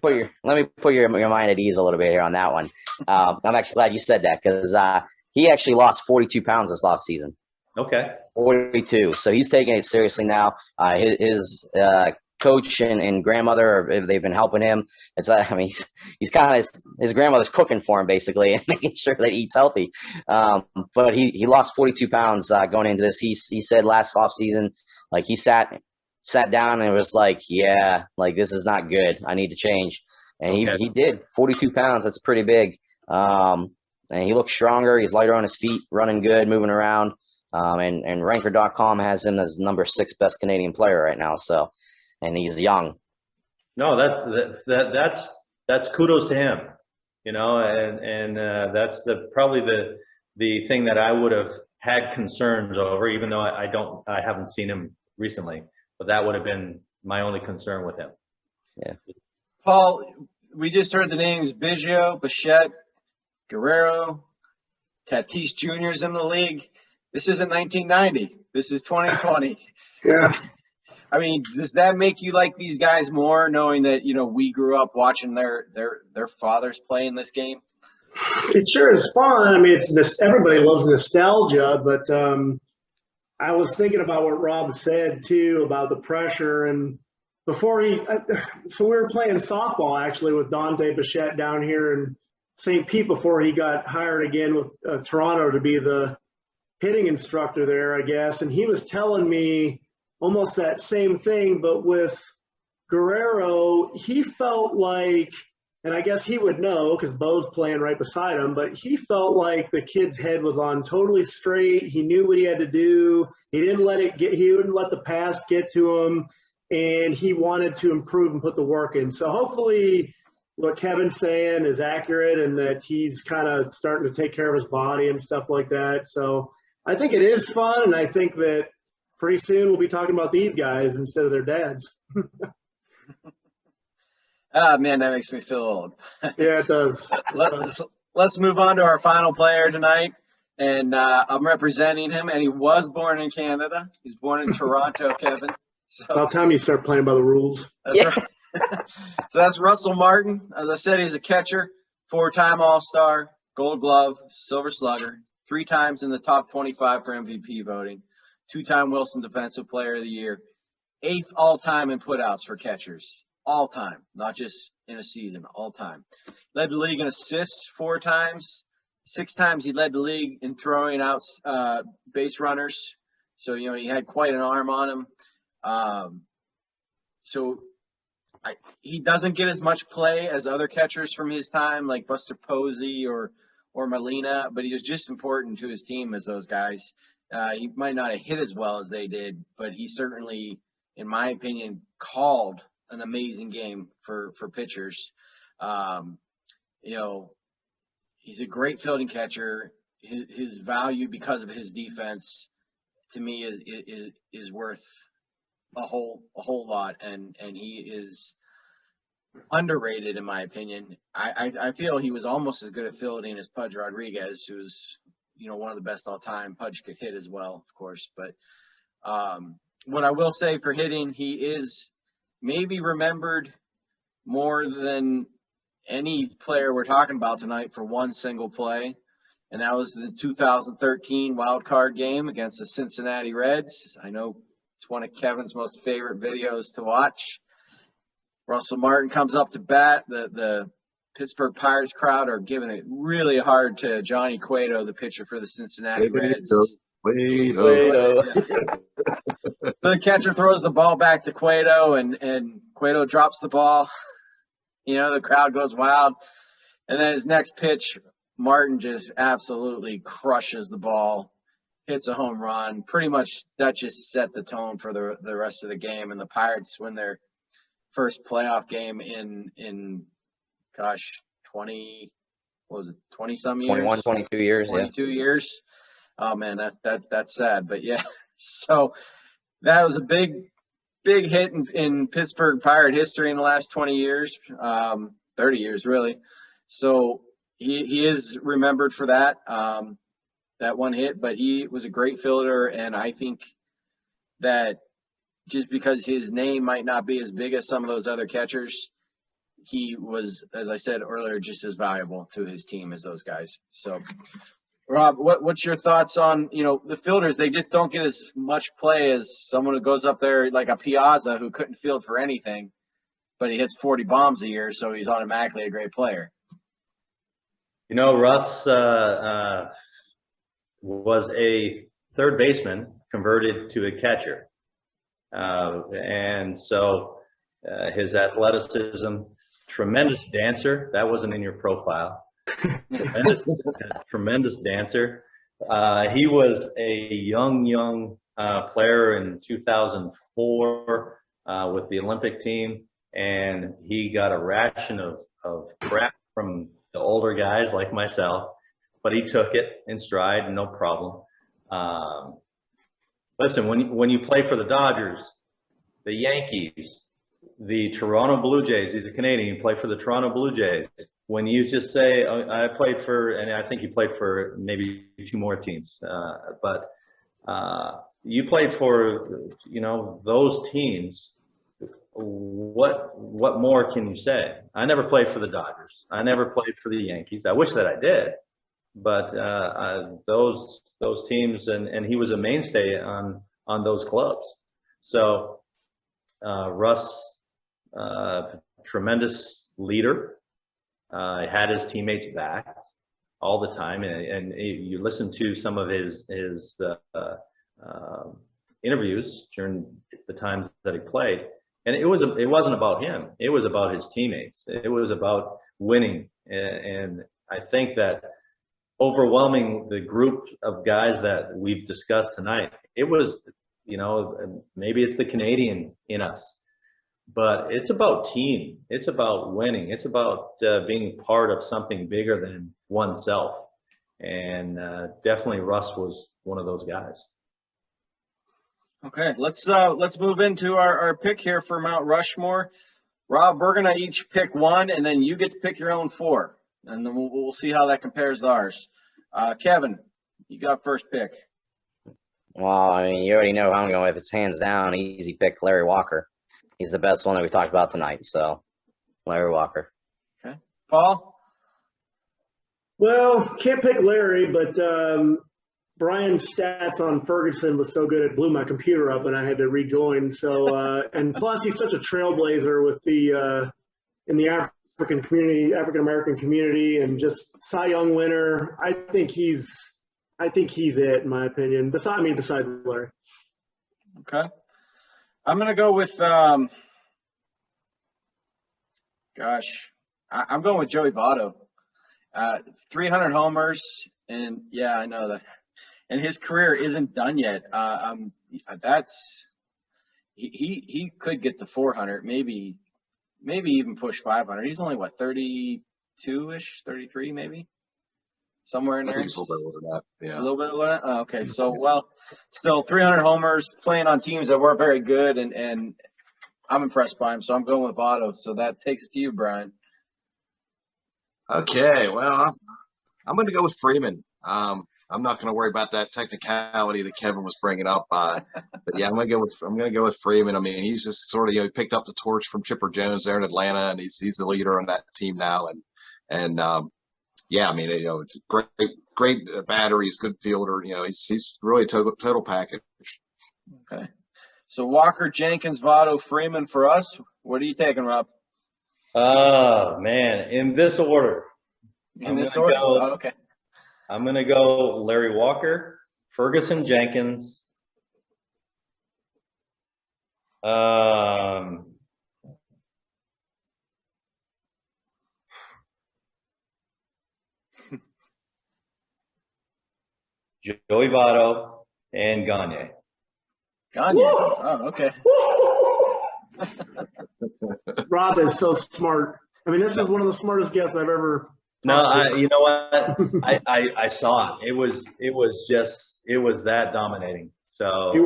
put your mind at ease a little bit here on that one. I'm actually glad you said that because he actually lost 42 pounds this last season. Okay. 42. So he's taking it seriously now. His coach and grandmother, they've been helping him. It's he's kind of his grandmother's cooking for him basically and making sure that he eats healthy. But he lost 42 pounds going into this. He said last off season, like he sat down and was like, yeah, like this is not good. I need to change. And he did 42 pounds. That's pretty big. And he looks stronger. He's lighter on his feet, running good, moving around. And ranker.com has him as number 6 best Canadian player right now. So, and he's young. No, that's kudos to him. you know, and that's probably the thing that I would have had concerns over, even though I haven't seen him recently, but that would have been my only concern with him. Yeah. Paul, we just heard the names Biggio, Bichette, Guerrero, Tatis Jr.'s in the league. This isn't 1990. This is 2020. Yeah. I mean, does that make you like these guys more, knowing that, you know, we grew up watching their fathers play in this game? It sure is fun. I mean, it's this. Everybody loves nostalgia, but I was thinking about what Rob said too about the pressure. And before so we were playing softball actually with Dante Bichette down here in St. Pete before he got hired again with Toronto to be the hitting instructor there, I guess. And he was telling me almost that same thing, but with Guerrero, he felt like, and I guess he would know because Bo's playing right beside him, but he felt like the kid's head was on totally straight. He knew what he had to do. He wouldn't let the past get to him, and he wanted to improve and put the work in. So hopefully what Kevin's saying is accurate and that he's kind of starting to take care of his body and stuff like that. So I think it is fun, and I think that pretty soon we'll be talking about these guys instead of their dads. Ah, man, that makes me feel old. Yeah, it does. Let's move on to our final player tonight. And I'm representing him, and he was born in Canada. He's born in Toronto, Kevin. So About time you start playing by the rules. that's right. So that's Russell Martin. As I said, he's a catcher, 4-time All-Star, Gold Glove, Silver Slugger, 3 times in the top 25 for MVP voting, 2-time Wilson Defensive Player of the Year, 8th all-time in putouts for catchers. All time, not just in a season, all time. Led the league in assists 4 times. 6 times he led the league in throwing out base runners. So, you know, he had quite an arm on him. He doesn't get as much play as other catchers from his time, like Buster Posey or Molina, but he was just important to his team as those guys. He might not have hit as well as they did, but he certainly, in my opinion, called an amazing game for pitchers. You know, he's a great fielding catcher. His value because of his defense, to me, is worth a whole lot, and he is underrated in my opinion. I feel he was almost as good at fielding as Pudge Rodriguez, who's, you know, one of the best all time. Pudge could hit as well, of course, but what I will say for hitting, he is maybe remembered more than any player we're talking about tonight for one single play, and that was the 2013 wild card game against the Cincinnati Reds. I know it's one of Kevin's most favorite videos to watch. Russell Martin comes up to bat. The Pittsburgh Pirates crowd are giving it really hard to Johnny Cueto, the pitcher for the Cincinnati Reds. Cueto. So the catcher throws the ball back to Cueto, and Cueto drops the ball. You know, the crowd goes wild. And then his next pitch, Martin just absolutely crushes the ball, hits a home run. Pretty much that just set the tone for the rest of the game. And the Pirates win their first playoff game in 20-some years? 21, 22 years. 22 years. Oh, man, that's sad. But, yeah, so that was a big hit in Pittsburgh Pirate history in the last 20 years, 30 years, really. So he is remembered for that one hit, but he was a great fielder, and I think that just because his name might not be as big as some of those other catchers, he was, as I said earlier, just as valuable to his team as those guys. So, Rob, what's your thoughts on, you know, the fielders? They just don't get as much play as someone who goes up there like a Piazza who couldn't field for anything, but he hits 40 bombs a year, so he's automatically a great player. You know, Russ was a third baseman converted to a catcher. And so his athleticism, tremendous dancer. That wasn't in your profile. Tremendous dancer. He was a young player in 2004 with the Olympic team, and he got a ration of crap from the older guys like myself, but he took it in stride, no problem. Listen, when you play for the Dodgers, the Yankees, the Toronto Blue Jays, he's a Canadian, you play for the Toronto Blue Jays. When you just say, I played for, and I think you played for maybe 2 more teams, but you played for, those teams. What more can you say? I never played for the Dodgers. I never played for the Yankees. I wish that I did, but those teams, and he was a mainstay on those clubs. So Russ, tremendous leader, had his teammates back all the time, and you listen to some of his interviews during the times that he played, and it wasn't about him. It was about his teammates. It was about winning, and I think that overwhelming the group of guys that we've discussed tonight, it was, maybe it's the Canadian in us, but it's about team. It's about winning. It's about being part of something bigger than oneself. And definitely Russ was one of those guys. Okay, let's move into our pick here for Mount Rushmore. Rob, we're gonna each pick one, and then you get to pick your own 4, and then we'll see how that compares to ours. Kevin, you got first pick. Well, I mean, you already know who I'm going with. It's hands down, easy pick, Larry Walker. He's the best one that we talked about tonight. So, Larry Walker. Okay, Paul. Well, can't pick Larry, but Brian's stats on Ferguson was so good it blew my computer up and I had to rejoin. So, and plus he's such a trailblazer with in the African American community, and just Cy Young winner. I think he's it in my opinion. Besides Larry. Okay, I'm gonna go with I'm going with Joey Votto. 300 homers, and yeah, I know that. And his career isn't done yet. He could get to 400, maybe even push 500. He's only 32-ish, 33 maybe, somewhere in there. I think he's a little bit older than that. Yeah, a little bit older. Oh, okay, so still 300 homers, playing on teams that weren't very good, and I'm impressed by him. So I'm going with Votto. So that takes it to you, Brian. Okay, well, I'm going to go with Freeman. I'm not going to worry about that technicality that Kevin was bringing up, but yeah, I'm going to go with Freeman. I mean, he's just sort of picked up the torch from Chipper Jones there in Atlanta, and he's the leader on that team now. And yeah, I mean, it's great batteries, good fielder. He's really a total package. Okay, so Walker, Jenkins, Votto, Freeman for us. What are you taking, Rob? Oh man, in this order. Okay. I'm going to go Larry Walker, Ferguson Jenkins, Joey Votto, and Gagne. Gagne. Oh, okay. Rob is so smart. I mean, this is one of the smartest guests I've ever. No, you know what? I saw it. It was that dominating. So You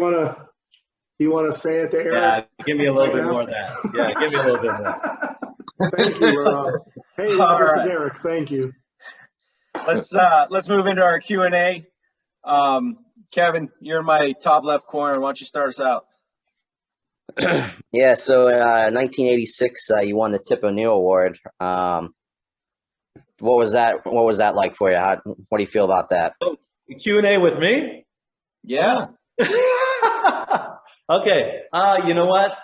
wanna say it to Eric? yeah, give me a little bit more of that. Yeah, give me a little bit more. Thank you, Rob. Hey, Rob, this is Eric. Thank you. Let's move into our Q&A. Kevin, you're in my top left corner. Why don't you start us out? Yeah, so 1986, you won the Tip O'Neill Award. What was that like for you? What do you feel about that? Q&A with me? Yeah. Okay. You know what?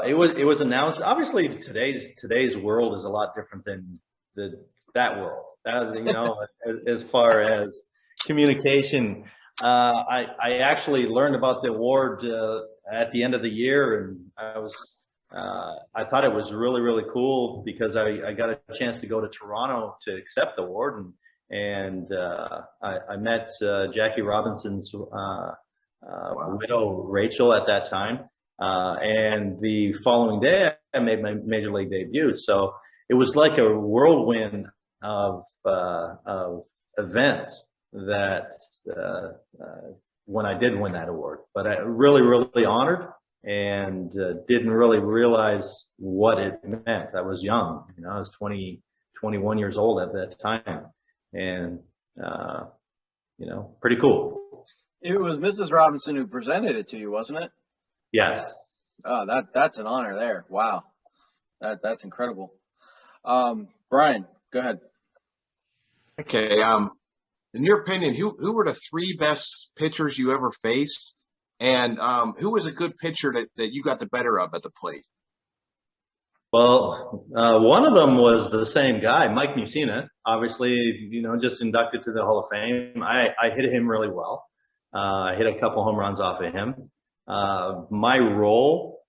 It was announced. Obviously, today's world is a lot different than that world. As far as communication. I actually learned about the award at the end of the year, and I thought it was really, really cool because I got a chance to go to Toronto to accept the award, and I met Jackie Robinson's widow, Rachel, at that time. And the following day, I made my major league debut. So it was like a whirlwind of events that when I did win that award. But I really, really honored, and didn't really realize what it meant. I was young, you know, I was 20, 21 years old at that time, and you know, pretty cool. It was Mrs. Robinson who presented it to you, wasn't it? Yes. Oh, that's an honor there. Wow. That's incredible. Brian, go ahead. Okay. In your opinion, who were the 3 best pitchers you ever faced? And who was a good pitcher that you got the better of at the plate? Well, one of them was the same guy, Mike Mussina, obviously, you know, just inducted to the Hall of Fame. I hit him really well. I hit a couple home runs off of him. My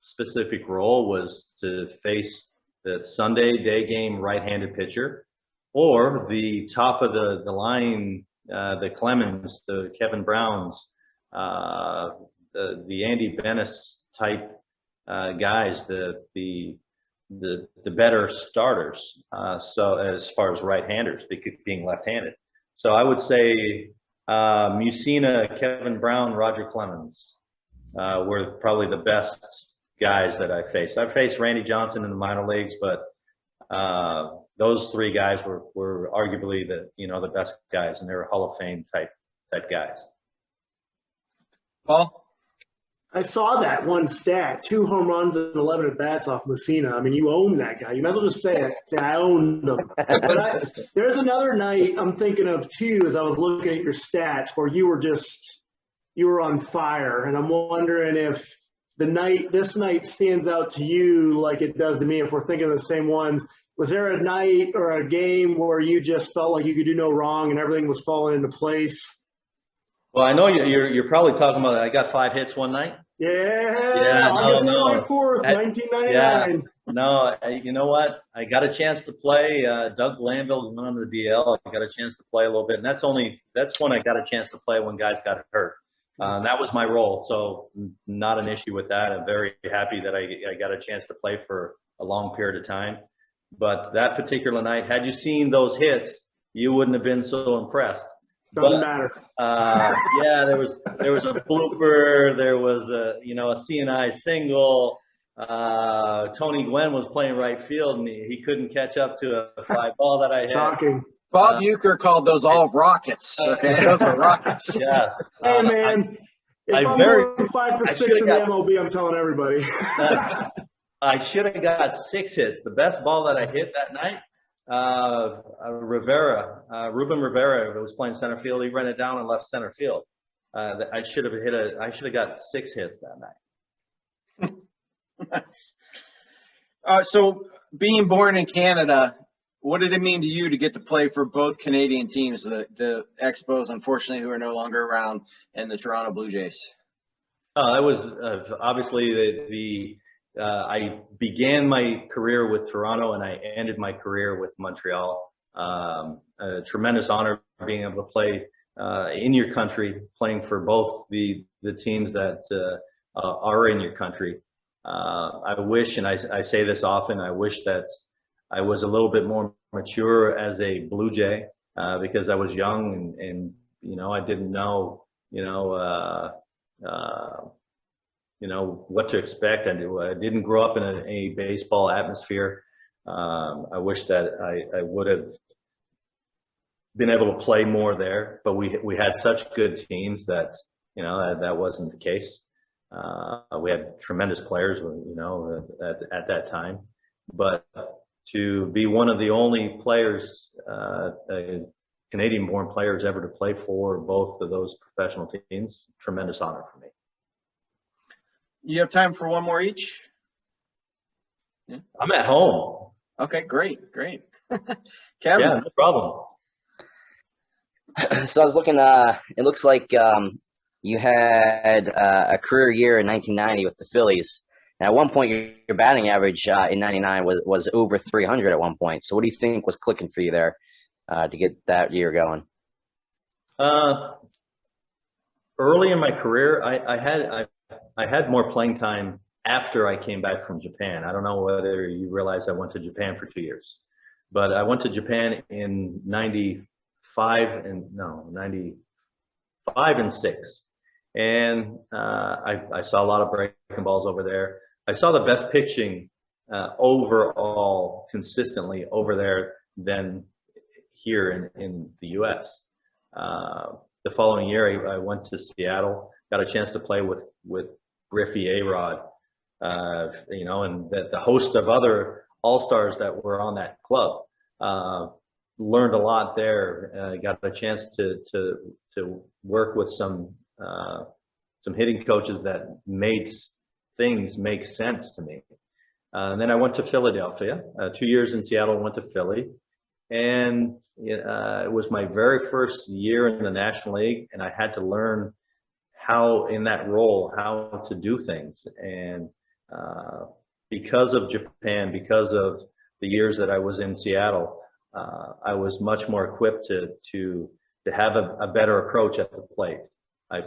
specific role was to face the Sunday day game right-handed pitcher, or the top of the line, the Clemens, the Kevin Browns, the Andy Bennis type guys, the better starters. So as far as right-handers, being left-handed. So I would say Mussina, Kevin Brown, Roger Clemens were probably the best guys that I faced. I faced Randy Johnson in the minor leagues, but those 3 guys were arguably the best guys, and they were Hall of Fame type guys. Paul? I saw that one stat, 2 home runs and 11 at-bats off Mussina. I mean, you own that guy. You might as well just say it. Say, I owned him. But there's another night I'm thinking of, too, as I was looking at your stats, where you were on fire. And I'm wondering if this night stands out to you like it does to me, if we're thinking of the same ones. Was there a night or a game where you just felt like you could do no wrong and everything was falling into place? Well, I know you're probably talking about, I got 5 hits one night. Yeah, August 24th, 1999. Yeah, no, you know what? I got a chance to play. Doug Glanville went on the DL. I got a chance to play a little bit, and that's when I got a chance to play when guys got hurt. That was my role, so not an issue with that. I'm very happy that I got a chance to play for a long period of time. But that particular night, had you seen those hits, you wouldn't have been so impressed. Doesn't matter. Yeah, there was a blooper. There was a CNI single. Tony Gwynn was playing right field, and he couldn't catch up to a fly ball that I had. Shocking. Bob Euchre called those all rockets. Okay, those were rockets. Yeah. Hey man, if I'm more than 5 for 6 in the MLB, I'm telling everybody. I should have got 6 hits. The best ball that I hit that night. Ruben Rivera was playing center field. He ran it down and left center field. I should have got 6 hits that night. Nice. So being born in Canada, what did it mean to you to get to play for both Canadian teams, the Expos, unfortunately, who are no longer around, and the Toronto Blue Jays? That was obviously I began my career with Toronto, and I ended my career with Montreal. A tremendous honor being able to play in your country, playing for both the teams that are in your country. I wish, and I say this often, I wish that I was a little bit more mature as a Blue Jay, because I was young and I didn't know, what to expect. I didn't grow up in a baseball atmosphere. I wish that I would have been able to play more there, but we had such good teams that that wasn't the case. We had tremendous players, at that time, but to be one of the only players, Canadian-born players, ever to play for both of those professional teams, tremendous honor for me. You have time for one more each? Yeah. I'm at home. Okay, great. Kevin? Yeah, no problem. So I was looking, it looks like you had a career year in 1990 with the Phillies. And at one point, your batting average in 99 was over 300 at one point. So what do you think was clicking for you there to get that year going? Early in my career, I had more playing time after I came back from Japan. I don't know whether you realize I went to Japan for 2 years, but I went to Japan in 95 and 6. And I saw a lot of breaking balls over there. I saw the best pitching overall consistently over there than here in the U.S. The following year, I went to Seattle, got a chance to play with Griffey, A-Rod, you know, and the host of other all-stars that were on that club. Learned a lot there. Got a chance to work with some hitting coaches that made things make sense to me. And then I went to Philadelphia. 2 years in Seattle, went to Philly, and it was my very first year in the National League, and I had to learn how, in that role, how to do things. And because of Japan, because of the years that I was in Seattle, I was much more equipped to have a better approach at the plate. I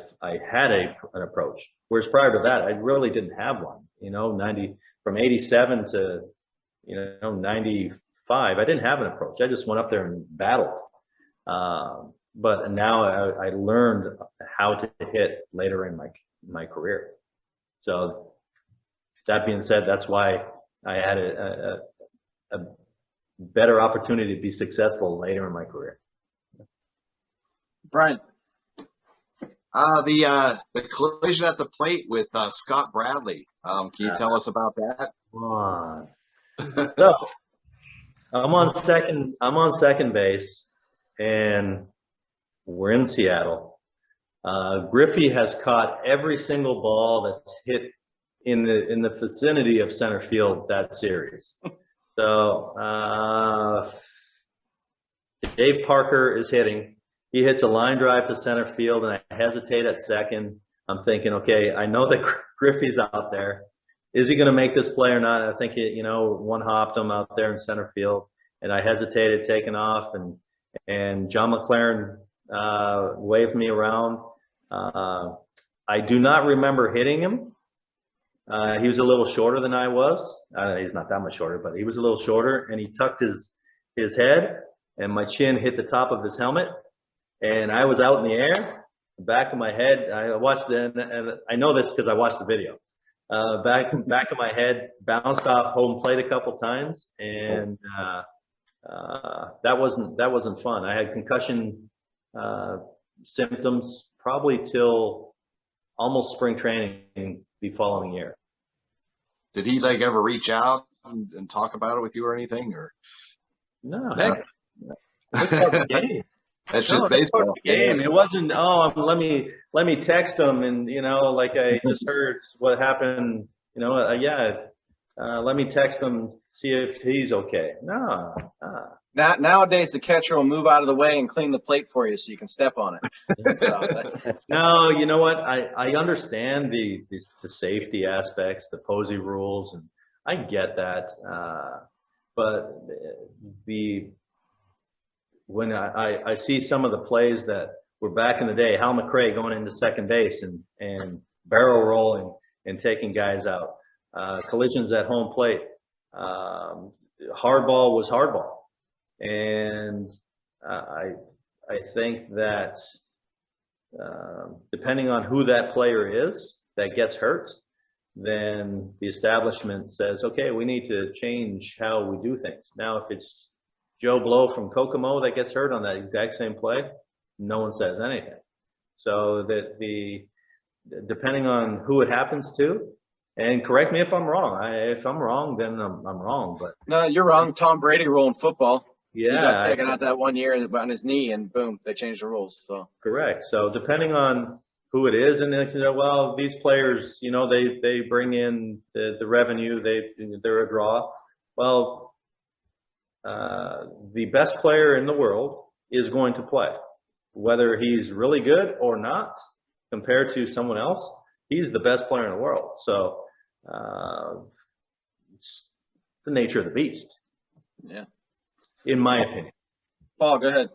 had an approach, whereas prior to that, I really didn't have one. You know, from 87 to 95, I didn't have an approach. I just went up there and battled. But now I learned how to hit later in my career. So that being said, that's why I had a better opportunity to be successful later in my career. Brian. The collision at the plate with Scott Bradley. Can you tell us about that? Come on. So I'm on second base, and we're in Seattle. Griffey has caught every single ball that's hit in the vicinity of center field that series. So Dave Parker is hitting. He hits a line drive to center field, and I hesitate at second. I'm thinking, okay, I know that Griffey's out there. Is he going to make this play or not? I think one hopped him out there in center field, and I hesitated, taking off, and John McLaren waved me around. I do not remember hitting him. He was a little shorter than I was. He's not that much shorter, but he was a little shorter, and he tucked his head, and my chin hit the top of his helmet, and I was out in the air. The back of my head, I watched it, and I know this because I watched the video. Back of my head bounced off home plate a couple times, and that wasn't fun. I had concussion symptoms probably till almost spring training the following year. Did he ever reach out and talk about it with you or anything, or? No. That's just baseball. Game. It wasn't. Oh, let me text him, and I just heard what happened. Let me text him, see if he's okay. No. Nowadays, the catcher will move out of the way and clean the plate for you so you can step on it. No, you know what? I understand the safety aspects, the Posey rules, and I get that. But when I see some of the plays that were back in the day, Hal McRae going into second base and barrel rolling and taking guys out, collisions at home plate, hardball was hardball. And I think that depending on who that player is that gets hurt, then the establishment says, okay, we need to change how we do things. Now, if it's Joe Blow from Kokomo that gets hurt on that exact same play, no one says anything. So that depending on who it happens to, and correct me if I'm wrong. If I'm wrong, then I'm wrong. But no, you're wrong. Tom Brady rolling football. Yeah, he got taken out that 1 year on his knee, and boom, they changed the rules. So correct. So depending on who it is, and well, these players, they bring in the revenue. They're a draw. Well, the best player in the world is going to play, whether he's really good or not. Compared to someone else, he's the best player in the world. So it's the nature of the beast. Yeah. In my opinion. Paul, go ahead.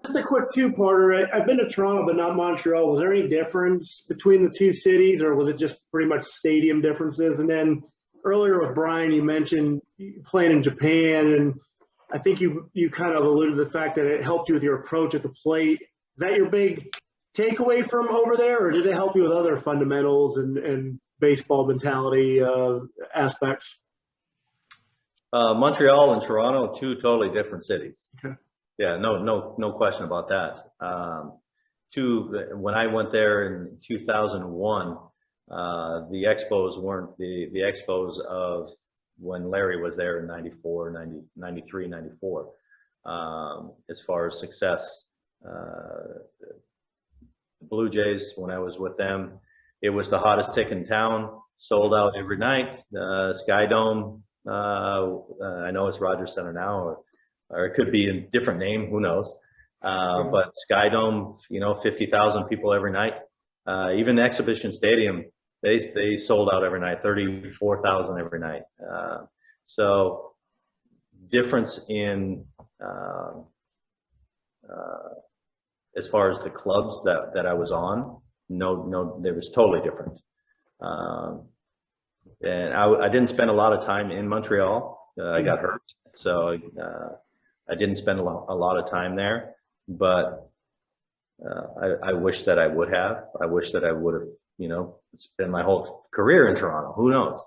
Just a quick two-parter. I've been to Toronto, but not Montreal. Was there any difference between the two cities, or was it just pretty much stadium differences? And then earlier with Brian, you mentioned playing in Japan, and I think you kind of alluded to the fact that it helped you with your approach at the plate. Is that your big takeaway from over there, or did it help you with other fundamentals and baseball mentality aspects? Montreal and Toronto, two totally different cities. Okay. Yeah, no question about that. When I went there in 2001, the Expos weren't the Expos of when Larry was there in 94, 90, 93, 94. As far as success, the Blue Jays, when I was with them, it was the hottest tick in town, sold out every night. Sky Dome, I know it's Rogers Center now, or it could be a different name, who knows. But Sky Dome, 50,000 people every night. Even Exhibition Stadium, they sold out every night, 34,000 every night. So difference in as far as the clubs that I was on, no, it was totally different. And I didn't spend a lot of time in Montreal. I got hurt, so I didn't spend a lot of time there. But I wish that I would have. I wish that I would have, spent my whole career in Toronto. Who knows?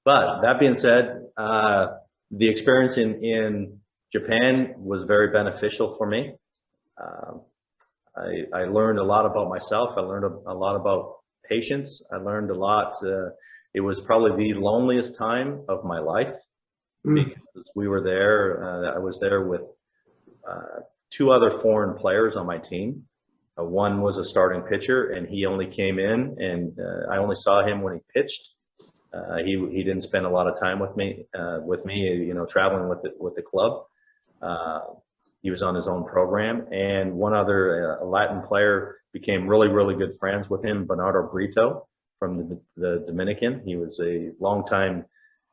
But that being said, the experience in Japan was very beneficial for me. I learned a lot about myself. I learned a lot about patience. I learned a lot. It was probably the loneliest time of my life because we were there. I was there with two other foreign players on my team. One was a starting pitcher, and he only came in, and I only saw him when he pitched. He didn't spend a lot of time with me, traveling with the club. He was on his own program, and one other a Latin player became really, really good friends with him, Bernardo Brito from the Dominican. He was a longtime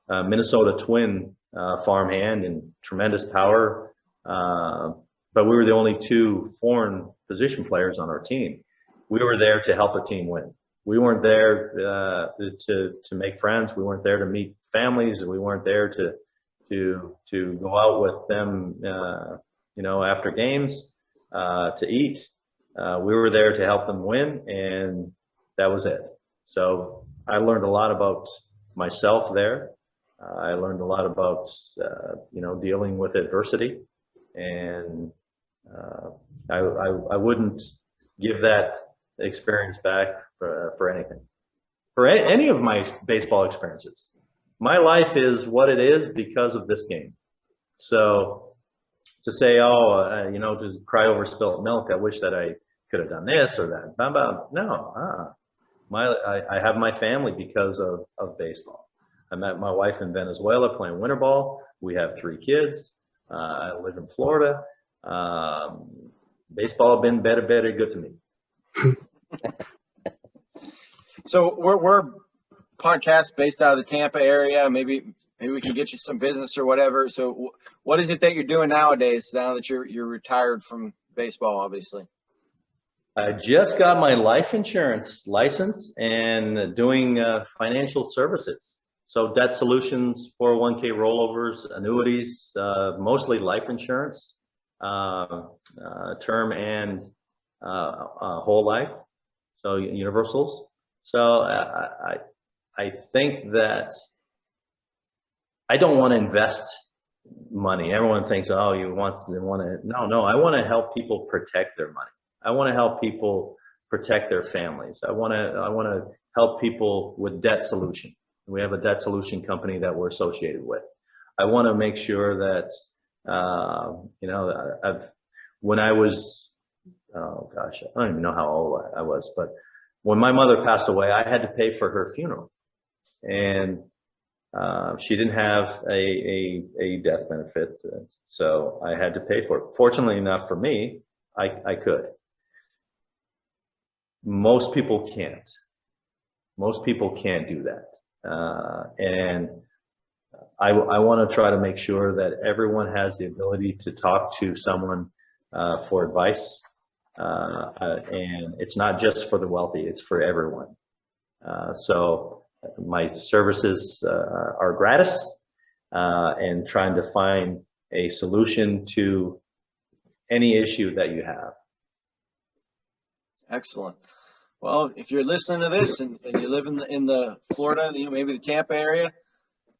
Minnesota Twin farmhand and tremendous power. But we were the only two foreign position players on our team. We were there to help a team win. We weren't there to make friends. We weren't there to meet families. We weren't there to go out with them, after games, to eat. We were there to help them win, and that was it. So I learned a lot about myself there. I learned a lot about, dealing with adversity, and I wouldn't give that experience back for anything, for any of my baseball experiences. My life is what it is because of this game. So to say, to cry over spilt milk, I wish that I could have done this or that. No, I have my family because of baseball. I met my wife in Venezuela playing winter ball. We have 3 kids. I live in Florida. Baseball been better good to me. So we're podcast based out of the Tampa area. Maybe we can get you some business or whatever. So what is it that you're doing nowadays now that you're retired from baseball, obviously? I just got my life insurance license and doing financial services. So debt solutions, 401k rollovers, annuities, mostly life insurance, term and whole life, so universals. So I think that I don't want to invest money. Everyone thinks, oh, they want to. No, I want to help people protect their money. I want to help people protect their families. I want to help people with debt solution. We have a debt solution company that we're associated with. I want to make sure that, when I was, oh gosh, I don't even know how old I was, but when my mother passed away, I had to pay for her funeral, and she didn't have a death benefit, so I had to pay for it. Fortunately enough for me, I could. Most people can't. Most people can't do that. And I want to try to make sure that everyone has the ability to talk to someone for advice. And it's not just for the wealthy, it's for everyone. So my services are gratis, and trying to find a solution to any issue that you have. Excellent. Well, if you're listening to this and you live in the Florida, maybe the Tampa area,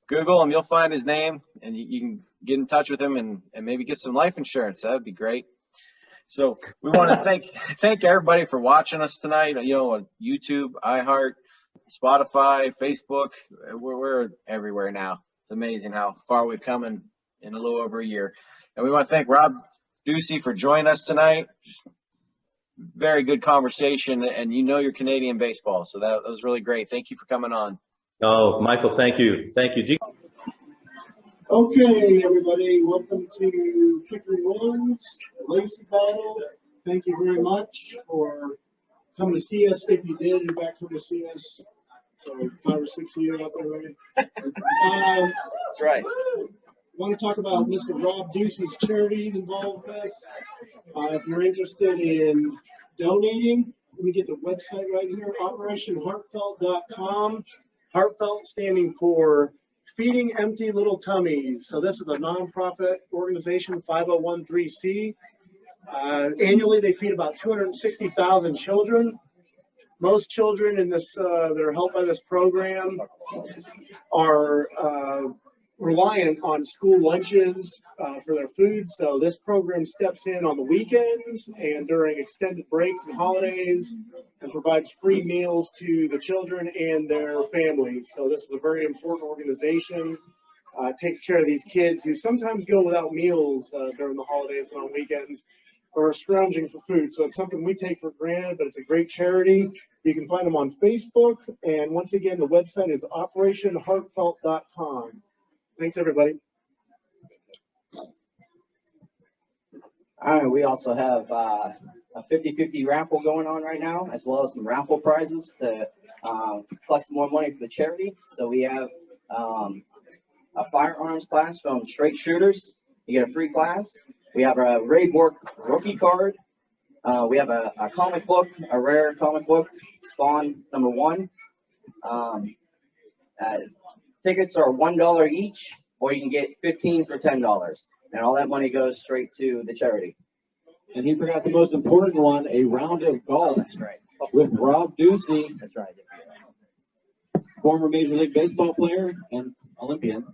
Google him, you'll find his name, and you can get in touch with him and maybe get some life insurance. That would be great. So we want to thank everybody for watching us tonight. On YouTube, iHeart, Spotify, Facebook. We're everywhere now. It's amazing how far we've come in a little over a year. And we want to thank Rob Ducey for joining us tonight. Just very good conversation, and your Canadian baseball. So that was really great. Thank you for coming on. Oh, Michael, thank you. Thank you. Okay, everybody, welcome to Kickery Wins, Legacy Battle. Thank you very much for coming to see us. If you did, in fact, come to see us. So 5 or 6 of you out there, right? That's right. Want to talk about Mr. Rob Ducey's charity he's involved with. If you're interested in donating, let me get the website right here, operationheartfelt.com. Heartfelt standing for Feeding Empty Little Tummies. So this is a nonprofit organization, 5013C. Annually, they feed about 260,000 children. Most children in this that are helped by this program are reliant on school lunches for their food. So this program steps in on the weekends and during extended breaks and holidays and provides free meals to the children and their families. So this is a very important organization. Takes care of these kids who sometimes go without meals during the holidays and on weekends, or are scrounging for food. So it's something we take for granted, but it's a great charity. You can find them on Facebook. And once again, the website is operationheartfelt.com. Thanks, everybody. All right, we also have a 50-50 raffle going on right now, as well as some raffle prizes to collect some more money for the charity. So we have a firearms class from Straight Shooters. You get a free class. We have a Ray Bork rookie card. We have a comic book, a rare comic book, Spawn #1. Tickets are $1 each, or you can get 15 for $10, and all that money goes straight to the charity. And he forgot the most important one, a round of golf. That's right. With Rob Ducey, That's right. former Major League Baseball player and Olympian,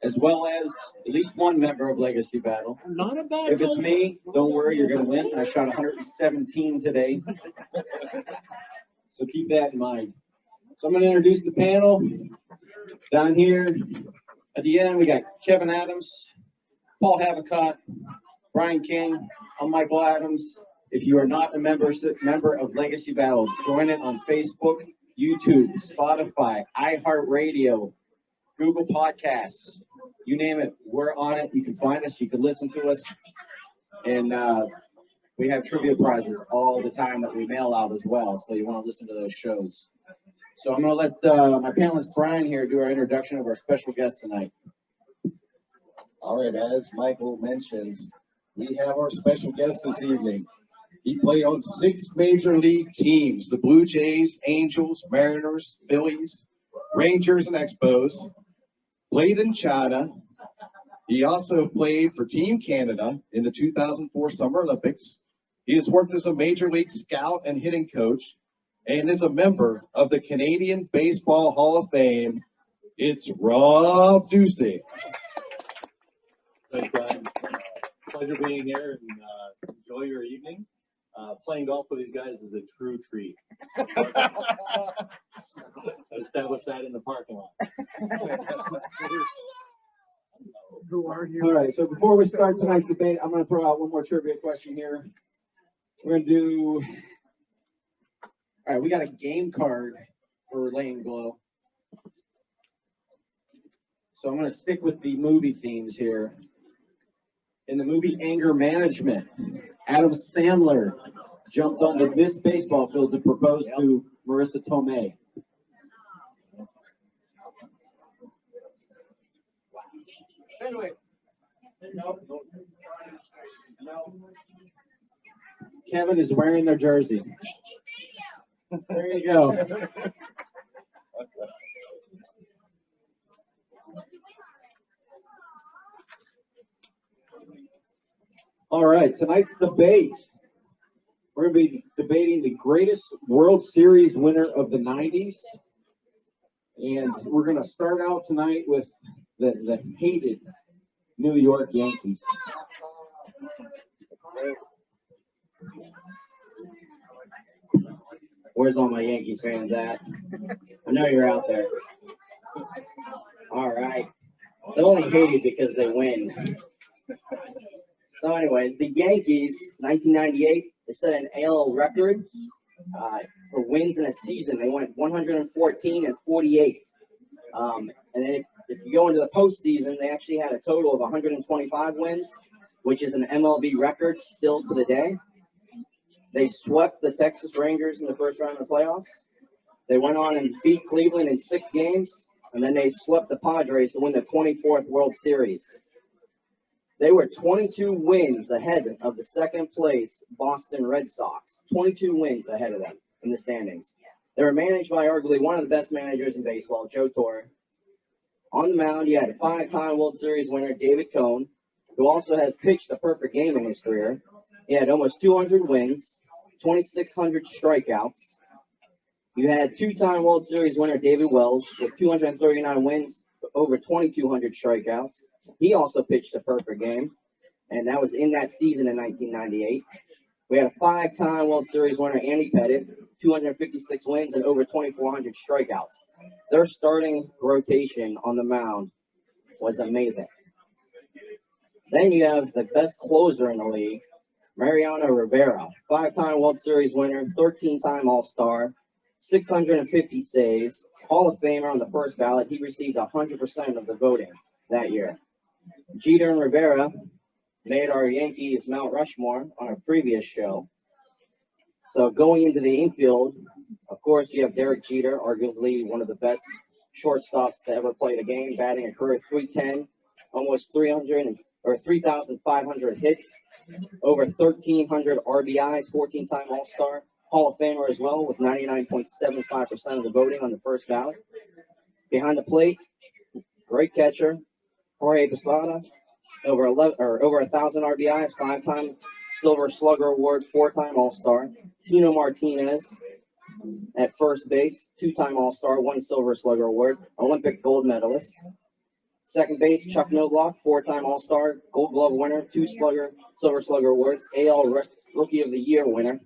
as well as at least one member of Legacy Battle. Not a bad If it's me, don't worry, you're going to win. I shot 117 today. So keep that in mind. So I'm going to introduce the panel. Down here at the end, we got Kevin Adams, Paul Havicott, Brian King. I'm Michael Adams. If you are not a member of Legacy Battle, join it on Facebook, YouTube, Spotify, iHeartRadio, Google Podcasts. You name it, we're on it. You can find us. You can listen to us. And we have trivia prizes all the time that we mail out as well. So you want to listen to those shows. So I'm going to let my panelist Brian here do our introduction of our special guest tonight. All right, as Michael mentioned, we have our special guest this evening. He played on 6 major league teams: the Blue Jays, Angels, Mariners, Phillies, Rangers, and Expos. Played in China. He also played for Team Canada in the 2004 Summer Olympics. He has worked as a major league scout and hitting coach, and is a member of the Canadian Baseball Hall of Fame. It's Rob Ducey. Thanks, Brian. Pleasure being here, and enjoy your evening. Playing golf with these guys is a true treat. I established that in the parking lot. Who are you? All right, so before we start tonight's debate, I'm going to throw out one more trivia question here. We're going to do, all right, we got a game card for Lane Glow. So I'm going to stick with the movie themes here. In the movie Anger Management, Adam Sandler jumped onto this baseball field to propose to Marissa Tomei. Kevin is wearing their jersey. There you go. All right, tonight's debate. We're going to be debating the greatest World Series winner of the 90s. And we're going to start out tonight with the hated New York Yankees. Where's all my Yankees fans at? I know you're out there. All right. They only hate it because they win. So anyways, the Yankees, 1998, they set an AL record for wins in a season. They went 114 and 48. And then if you go into the postseason, they actually had a total of 125 wins, which is an MLB record still to the day. They swept the Texas Rangers in the first round of the playoffs. They went on and beat Cleveland in 6 games, and then they swept the Padres to win the 24th World Series. They were 22 wins ahead of the second place Boston Red Sox. 22 wins ahead of them in the standings. They were managed by arguably one of the best managers in baseball, Joe Torre. On the mound, you had a 5-time World Series winner, David Cone, who also has pitched a perfect game in his career. He had almost 200 wins, 2,600 strikeouts. You had 2-time World Series winner, David Wells, with 239 wins, over 2,200 strikeouts. He also pitched a perfect game, and that was in that season in 1998. We had a 5-time World Series winner, Andy Pettitte, 256 wins and over 2,400 strikeouts. Their starting rotation on the mound was amazing. Then you have the best closer in the league, Mariano Rivera, 5-time World Series winner, 13-time All-Star, 650 saves, Hall of Famer on the first ballot. He received 100% of the voting that year. Jeter and Rivera made our Yankees Mount Rushmore on a previous show. So going into the infield, of course, you have Derek Jeter, arguably one of the best shortstops to ever play the game, batting a career .310, almost 3,500 hits, over 1,300 RBIs, 14-time All-Star, Hall of Famer as well, with 99.75% of the voting on the first ballot. Behind the plate, great catcher, Jorge Posada, over 1,000 RBIs, 5-time Silver Slugger Award, 4-time All-Star. Tino Martinez at first base, 2-time All-Star, 1 Silver Slugger Award, Olympic gold medalist. Second base, Chuck Knobloch, 4-time All-Star, Gold Glove winner, 2 Silver Slugger Awards, AL Rookie of the Year winner.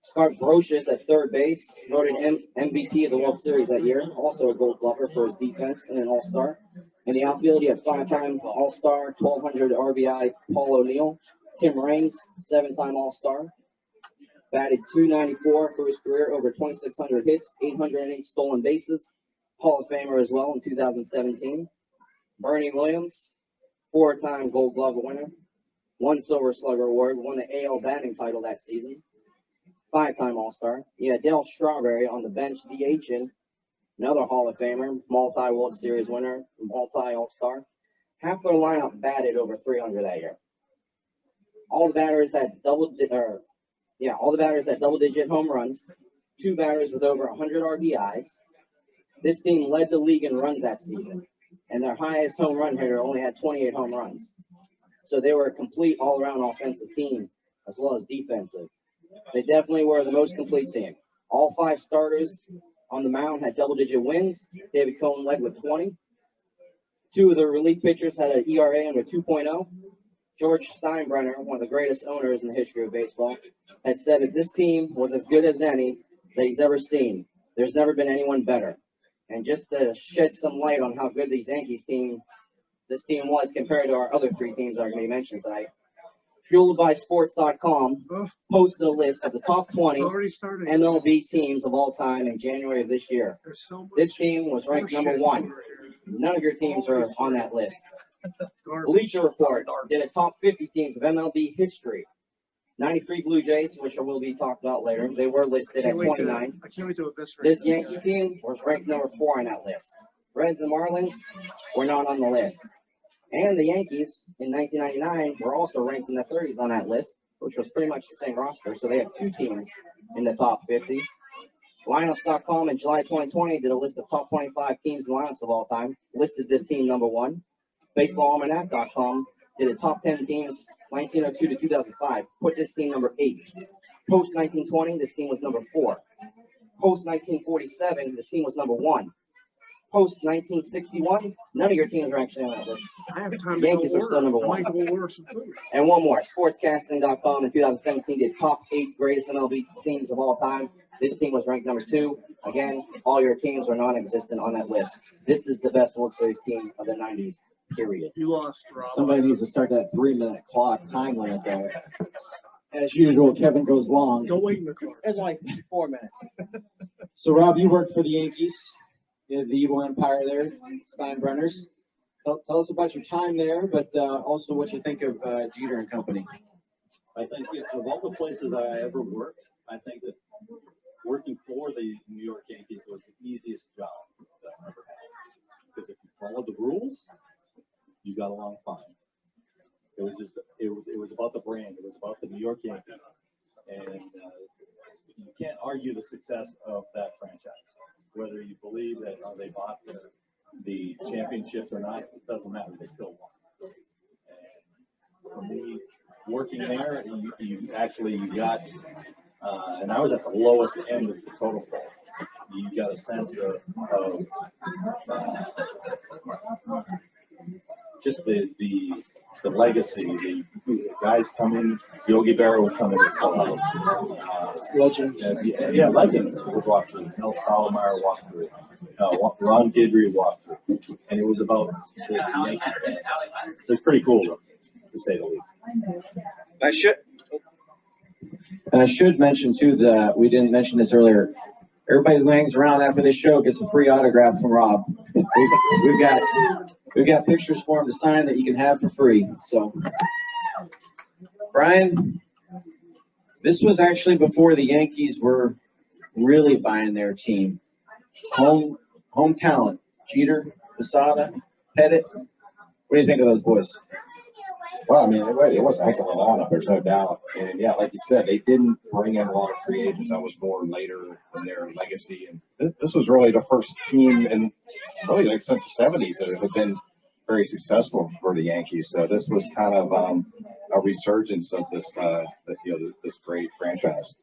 Scott Brocious at third base, voted MVP of the World Series that year, also a Gold Glover for his defense and an All-Star. In the outfield, you have 5-time All-Star, 1,200 RBI, Paul O'Neill. Tim Raines, 7-time All-Star. Batted .294 for his career, over 2,600 hits, 808 stolen bases. Hall of Famer as well in 2017. Bernie Williams, 4-time Gold Glove winner, 1 Silver Slugger Award, won the AL batting title that season. 5-time All-Star. You had Dale Strawberry on the bench, DHing, another Hall of Famer, multi-World Series winner, multi-All-Star. Half their lineup batted over 300 that year. All the batters had double-digit home runs, 2 batters with over 100 RBIs. This team led the league in runs that season, and their highest home run hitter only had 28 home runs. So they were a complete all-around offensive team as well as defensive. They definitely were the most complete team. All 5 starters on the mound had double-digit wins. David Cone led with 20. 2 of the relief pitchers had an ERA under 2.0. George Steinbrenner, one of the greatest owners in the history of baseball, had said that this team was as good as any that he's ever seen. There's never been anyone better. And just to shed some light on how good this team was compared to our other 3 teams that are going to be mentioned tonight, FueledBySports.com posted a list of the top 20 MLB teams of all time in January of this year. This team was ranked number 1. None of your teams are on that list. Bleacher Report did a top 50 teams of MLB history. 93 Blue Jays, which will be talked about later. They were listed at 29. This Yankee team was ranked number 4 on that list. Reds and Marlins were not on the list. And the Yankees in 1999 were also ranked in the 30s on that list, which was pretty much the same roster. So they have 2 teams in the top 50. Lineups.com in July 2020 did a list of top 25 teams and lineups of all time, listed this team number 1. BaseballAlmanac.com did a top 10 teams 1902 to 2005, put this team number 8. Post 1920, this team was number 4. Post 1947, this team was number 1. Post 1961, none of your teams are actually on that list. I have time The to Yankees go are still order. number I 1. might go order some food. And one more, sportscasting.com in 2017 did top 8 greatest MLB teams of all time. This team was ranked number 2. Again, all your teams are non-existent on that list. This is the best World Series team of the 90s, period. You lost, Rob. Somebody needs to start that 3-minute clock time limit there. As usual, Kevin goes long. Go wait in the car. There's only 4 minutes. So, Rob, you worked for the Yankees, the evil empire there, Steinbrenners. Tell us about your time there, but also what you think of Jeter and company. I think of all the places I ever worked, I think that working for the New York Yankees was the easiest job that I ever had. Because if you followed the rules, you got along fine. It was just, it was about the brand. It was about the New York Yankees. And you can't argue the success of that franchise. Whether you believe that they bought the championships or not, it doesn't matter. They still won. And for me, working there, you got, and I was at the lowest end of the total poll. You got a sense of just the legacy. The guys coming, Yogi Berra would come in the clubhouse. Legends. Yeah, legends would walk through. Mel Stottlemyre walked through. Ron Guidry walked through. And it was about the Yankees. It was pretty cool, to say the least. And I should mention, too, that we didn't mention this earlier. Everybody who hangs around after this show gets a free autograph from Rob. We've got pictures for him to sign that you can have for free. So, Brian, this was actually before the Yankees were really buying their team. Home talent. Jeter, Posada, Pettit. What do you think of those boys? Well, I mean, it was an excellent lineup, there's no doubt. And yeah, like you said, they didn't bring in a lot of free agents. That was more later in their legacy. And this was really the first team in really like since the 70s that have been very successful for the Yankees. So this was kind of a resurgence of this, this great franchise.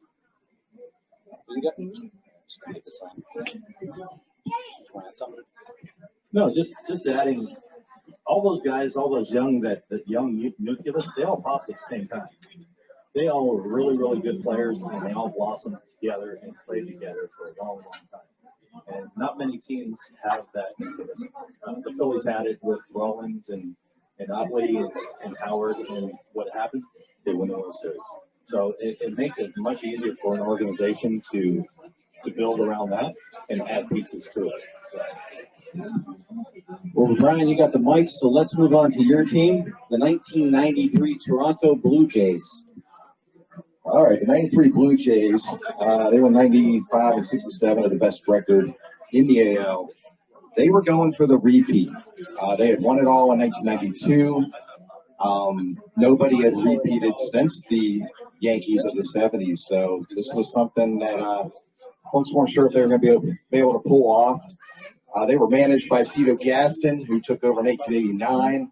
No, just adding all those guys, all those young nucleus, they all popped at the same time. They all were really, really good players, and they all blossomed together and played together for a long, long time. And not many teams have that nucleus. The Phillies had it with Rollins and Utley and Howard, and what happened? They won the World Series. So it makes it much easier for an organization to build around that and add pieces to it. So. Well, Brian, you got the mic, so let's move on to your team, the 1993 Toronto Blue Jays. All right, the 93 Blue Jays, they were 95 and 67 of the best record in the AL. They were going for the repeat. They had won it all in 1992. Nobody had repeated since the Yankees of the 70s, so this was something that folks weren't sure if they were going to be able to pull off. They were managed by Cito Gaston, who took over in 1889.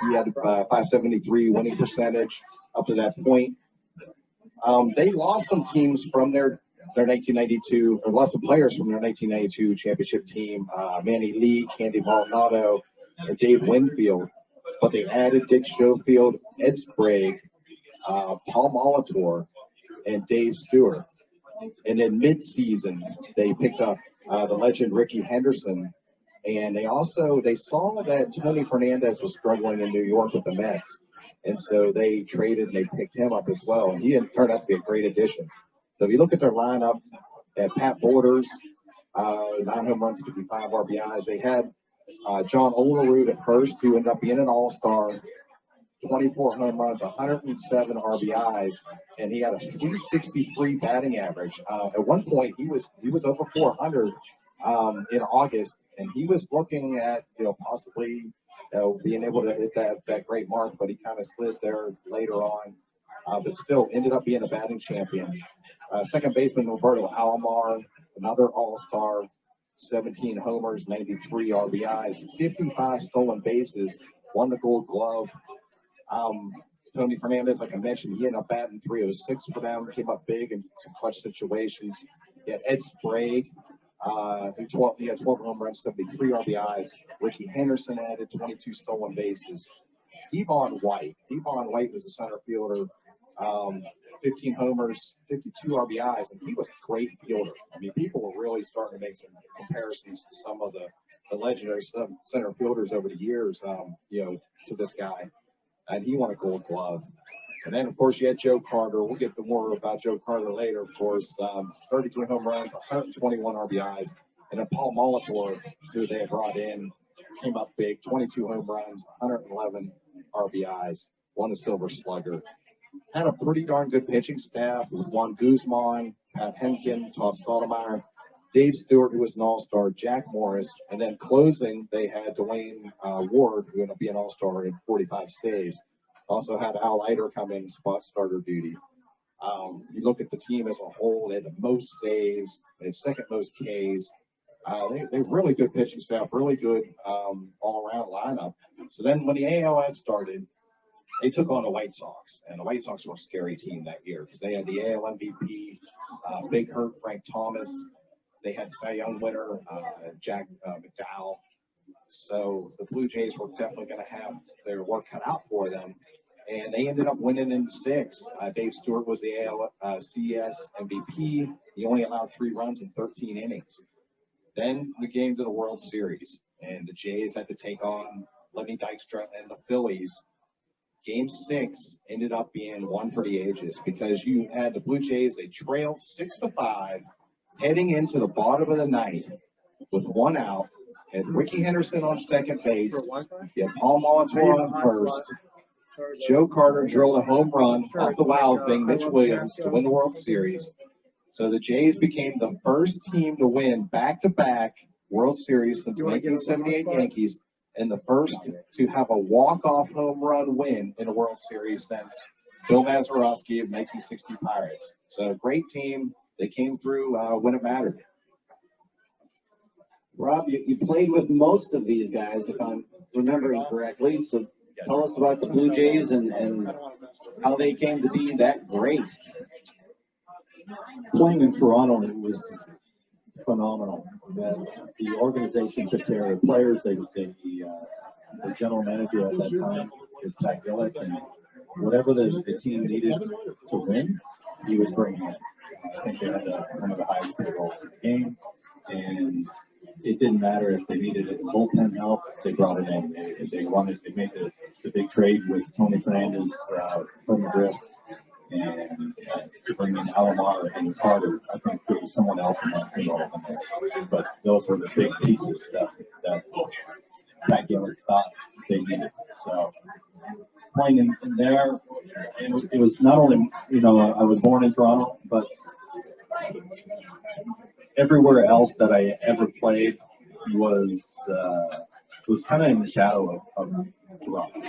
He had a 573 winning percentage up to that point. They lost some teams from their 1992, or lost some players from their 1992 championship team, Manny Lee, Candy Maldonado, and Dave Winfield. But they added Dick Schofield, Ed Sprague, Paul Molitor, and Dave Stewart. And then mid-season, they picked up the legend Ricky Henderson, and they saw that Tony Fernandez was struggling in New York with the Mets, and so they traded and they picked him up as well, and he turned out to be a great addition. So if you look at their lineup, at Pat Borders, 9 home runs, 55 RBIs. They had John Olerud at first, who ended up being an all-star, 24 home runs, 107 RBIs, and he had a 363 batting average. At one point, he was over 400 in August, and he was looking at possibly being able to hit that great mark, but he kind of slid there later on. But still ended up being a batting champion. Second baseman Roberto Alomar, another all-star, 17 homers, 93 RBIs, 55 stolen bases, won the Gold Glove. Tony Fernandez, like I mentioned, he ended up batting 306 for them, came up big in some clutch situations. He had Ed Sprague, he had 12 home runs, 73 RBIs. Ricky Henderson added 22 stolen bases. Devon White was a center fielder, 15 homers, 52 RBIs, and he was a great fielder. I mean, people were really starting to make some comparisons to some of the legendary center fielders over the years, to this guy. And he won a Gold Glove. And then, of course, you had Joe Carter. We'll get to more about Joe Carter later, of course. 33 home runs, 121 RBIs. And then Paul Molitor, who they had brought in, came up big, 22 home runs, 111 RBIs, won the Silver Slugger. Had a pretty darn good pitching staff with Juan Guzman, Pat Henkin, Todd Stoudemire, Dave Stewart, who was an all-star, Jack Morris, and then closing, they had Dwayne Ward, who ended up being an all-star in 45 saves. Also had Al Leiter come in spot starter duty. You look at the team as a whole, they had the most saves, they had second most Ks. They really good pitching staff, really good all-around lineup. So then when the ALS started, they took on the White Sox, and the White Sox were a scary team that year because they had the AL MVP, Big Hurt Frank Thomas. They had Cy Young winner, Jack McDowell. So the Blue Jays were definitely going to have their work cut out for them. And they ended up winning in 6. Dave Stewart was the ALCS MVP. He only allowed 3 runs in 13 innings. Then we came to the World Series, and the Jays had to take on Lenny Dykstra and the Phillies. Game 6 ended up being one for the ages because you had the Blue Jays, they trailed 6-5, heading into the bottom of the 9th with 1 out. And Ricky Henderson on second base. You had Paul Molitor on first. Joe Carter drilled a home run off the wild thing, Mitch Williams, to win the World Series. So the Jays became the first team to win back-to-back World Series since the 1978 Yankees, and the first to have a walk-off home run win in a World Series since Bill Mazeroski of 1960 Pirates. So great team. They came through when it mattered. Rob, you played with most of these guys, if I'm remembering correctly. So tell us about the Blue Jays and how they came to be that great. Playing in Toronto, it was phenomenal. The organization took care of the players. The general manager at that time was Pat Gillick, and whatever the team needed to win, he was bringing it. I think they had one of the highest payrolls in the game, and it didn't matter if they needed bullpen help, they brought it in. They made the big trade with Tony Fernandez from Madrid, and to bring in Alomar and Carter. I think there was someone else in that payroll, but those were the big pieces that Pat Gillick thought they needed. So playing in there, it was not only, I was born in Toronto, but everywhere else that I ever played was kind of in the shadow of Toronto,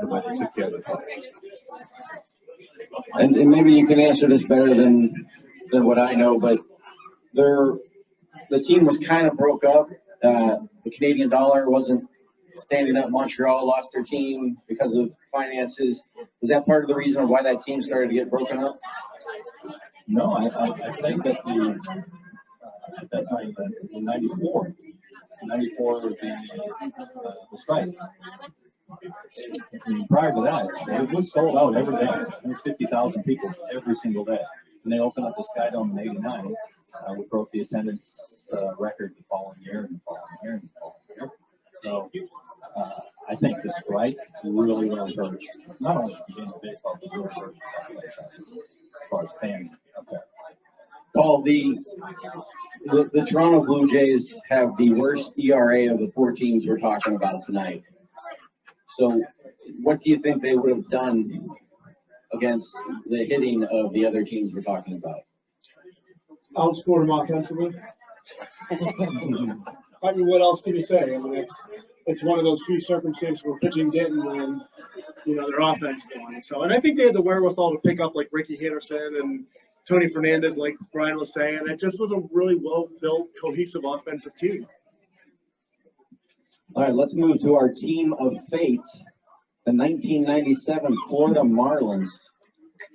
the way they took care of the players. And maybe you can answer this better than what I know, but the team was kind of broke up. The Canadian dollar wasn't standing up. Montreal lost their team because of finances. Is that part of the reason why that team started to get broken up? No, I think that at that time, in 94 was the strike. And prior to that, it was sold out every day. There were 50,000 people every single day. And they opened up the Sky Dome in 89. We broke the attendance record the following year and the following year and the following year. So I think the strike really hurt, not only the game of baseball, but really hurt as far as fans up there. Paul, the Toronto Blue Jays have the worst ERA of the 4 teams we're talking about tonight. So what do you think they would have done against the hitting of the other teams we're talking about? Outscored them offensively. I mean, what else can you say? I mean, it's one of those few circumstances where pitching didn't win, their offense won. So, and I think they had the wherewithal to pick up like Ricky Henderson and Tony Fernandez, like Brian was saying. It just was a really well-built, cohesive offensive team. All right, let's move to our team of fate, the 1997 Florida Marlins.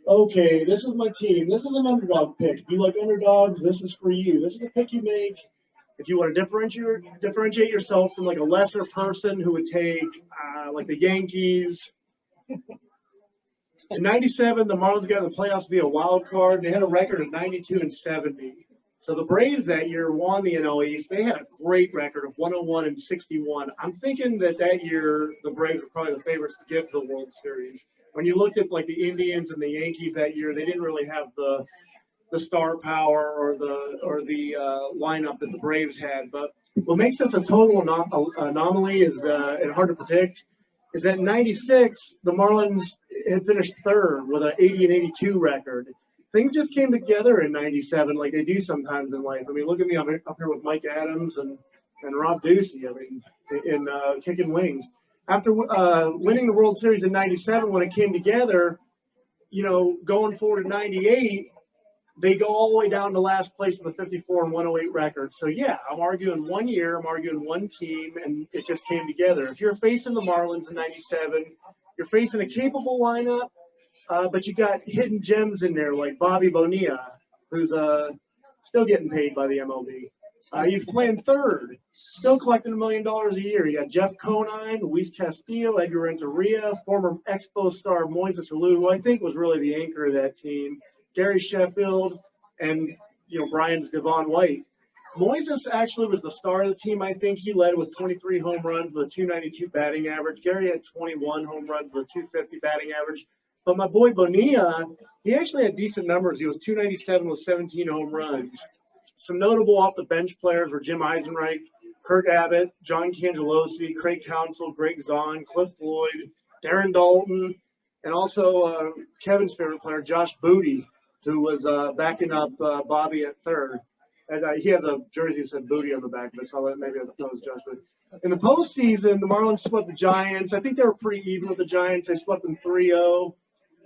Okay, this is my team. This is an underdog pick. If you like underdogs, this is for you. This is a pick you make if you want to differentiate yourself from like a lesser person who would take like the Yankees. In 97, the Marlins got in the playoffs via wild card. They had a record of 92-70. So the Braves that year won the NL East. They had a great record of 101-61. I'm thinking that year the Braves were probably the favorites to get to the World Series. When you looked at like the Indians and the Yankees that year, they didn't really have the star power or the lineup that the Braves had. But what makes this a total anomaly is and hard to predict is that in 96 the Marlins had finished third with an 80-82 record. Things just came together in 97 like they do sometimes in life. I mean, look at me, I'm up here with Mike Adams and Rob Ducey, I mean, in kicking wings. After winning the World Series in 97, when it came together, going forward to 98, they go all the way down to last place with a 54-108 record. So, yeah, I'm arguing 1 year, I'm arguing one team, and it just came together. If you're facing the Marlins in 97, you're facing a capable lineup, but you got hidden gems in there like Bobby Bonilla, who's still getting paid by the MLB. He's playing third, still collecting $1 million a year. You got Jeff Conine, Luis Castillo, Edgar Renteria, former Expo star Moises Alou, who I think was really the anchor of that team, Gary Sheffield, and Brian's Devon White. Moises actually was the star of the team. I think he led with 23 home runs with a 292 batting average. Gary had 21 home runs with a 250 batting average. But my boy Bonilla, he actually had decent numbers. He was 297 with 17 home runs. Some notable off-the-bench players were Jim Eisenreich, Kurt Abbott, John Cangelosi, Craig Counsell, Greg Zahn, Cliff Floyd, Darren Dalton, and also Kevin's favorite player, Josh Booty, who was backing up Bobby at third. And he has a jersey that said Booty on the back of it, so maybe I thought it was Josh Booty. In the postseason, the Marlins swept the Giants. I think they were pretty even with the Giants. They swept them 3-0.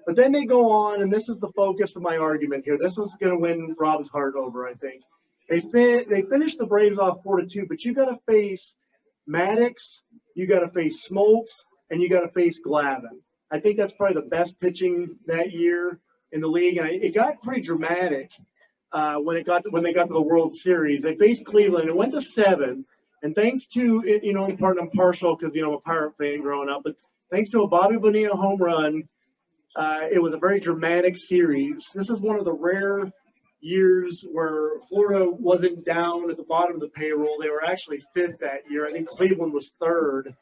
But then they go on, and this is the focus of my argument here. This was going to win Rob's heart over, I think. They finished the Braves off 4-2, but you got to face Maddox, you got to face Smoltz, and you got to face Glavine. I think that's probably the best pitching that year in the league, and it got pretty dramatic when they got to the World Series. They faced Cleveland. It went to 7, and thanks to in part I'm partial because I'm a Pirate fan growing up, but thanks to a Bobby Bonilla home run, it was a very dramatic series. This is one of the rare years where Florida wasn't down at the bottom of the payroll. They were actually 5th that year. I think Cleveland was 3rd.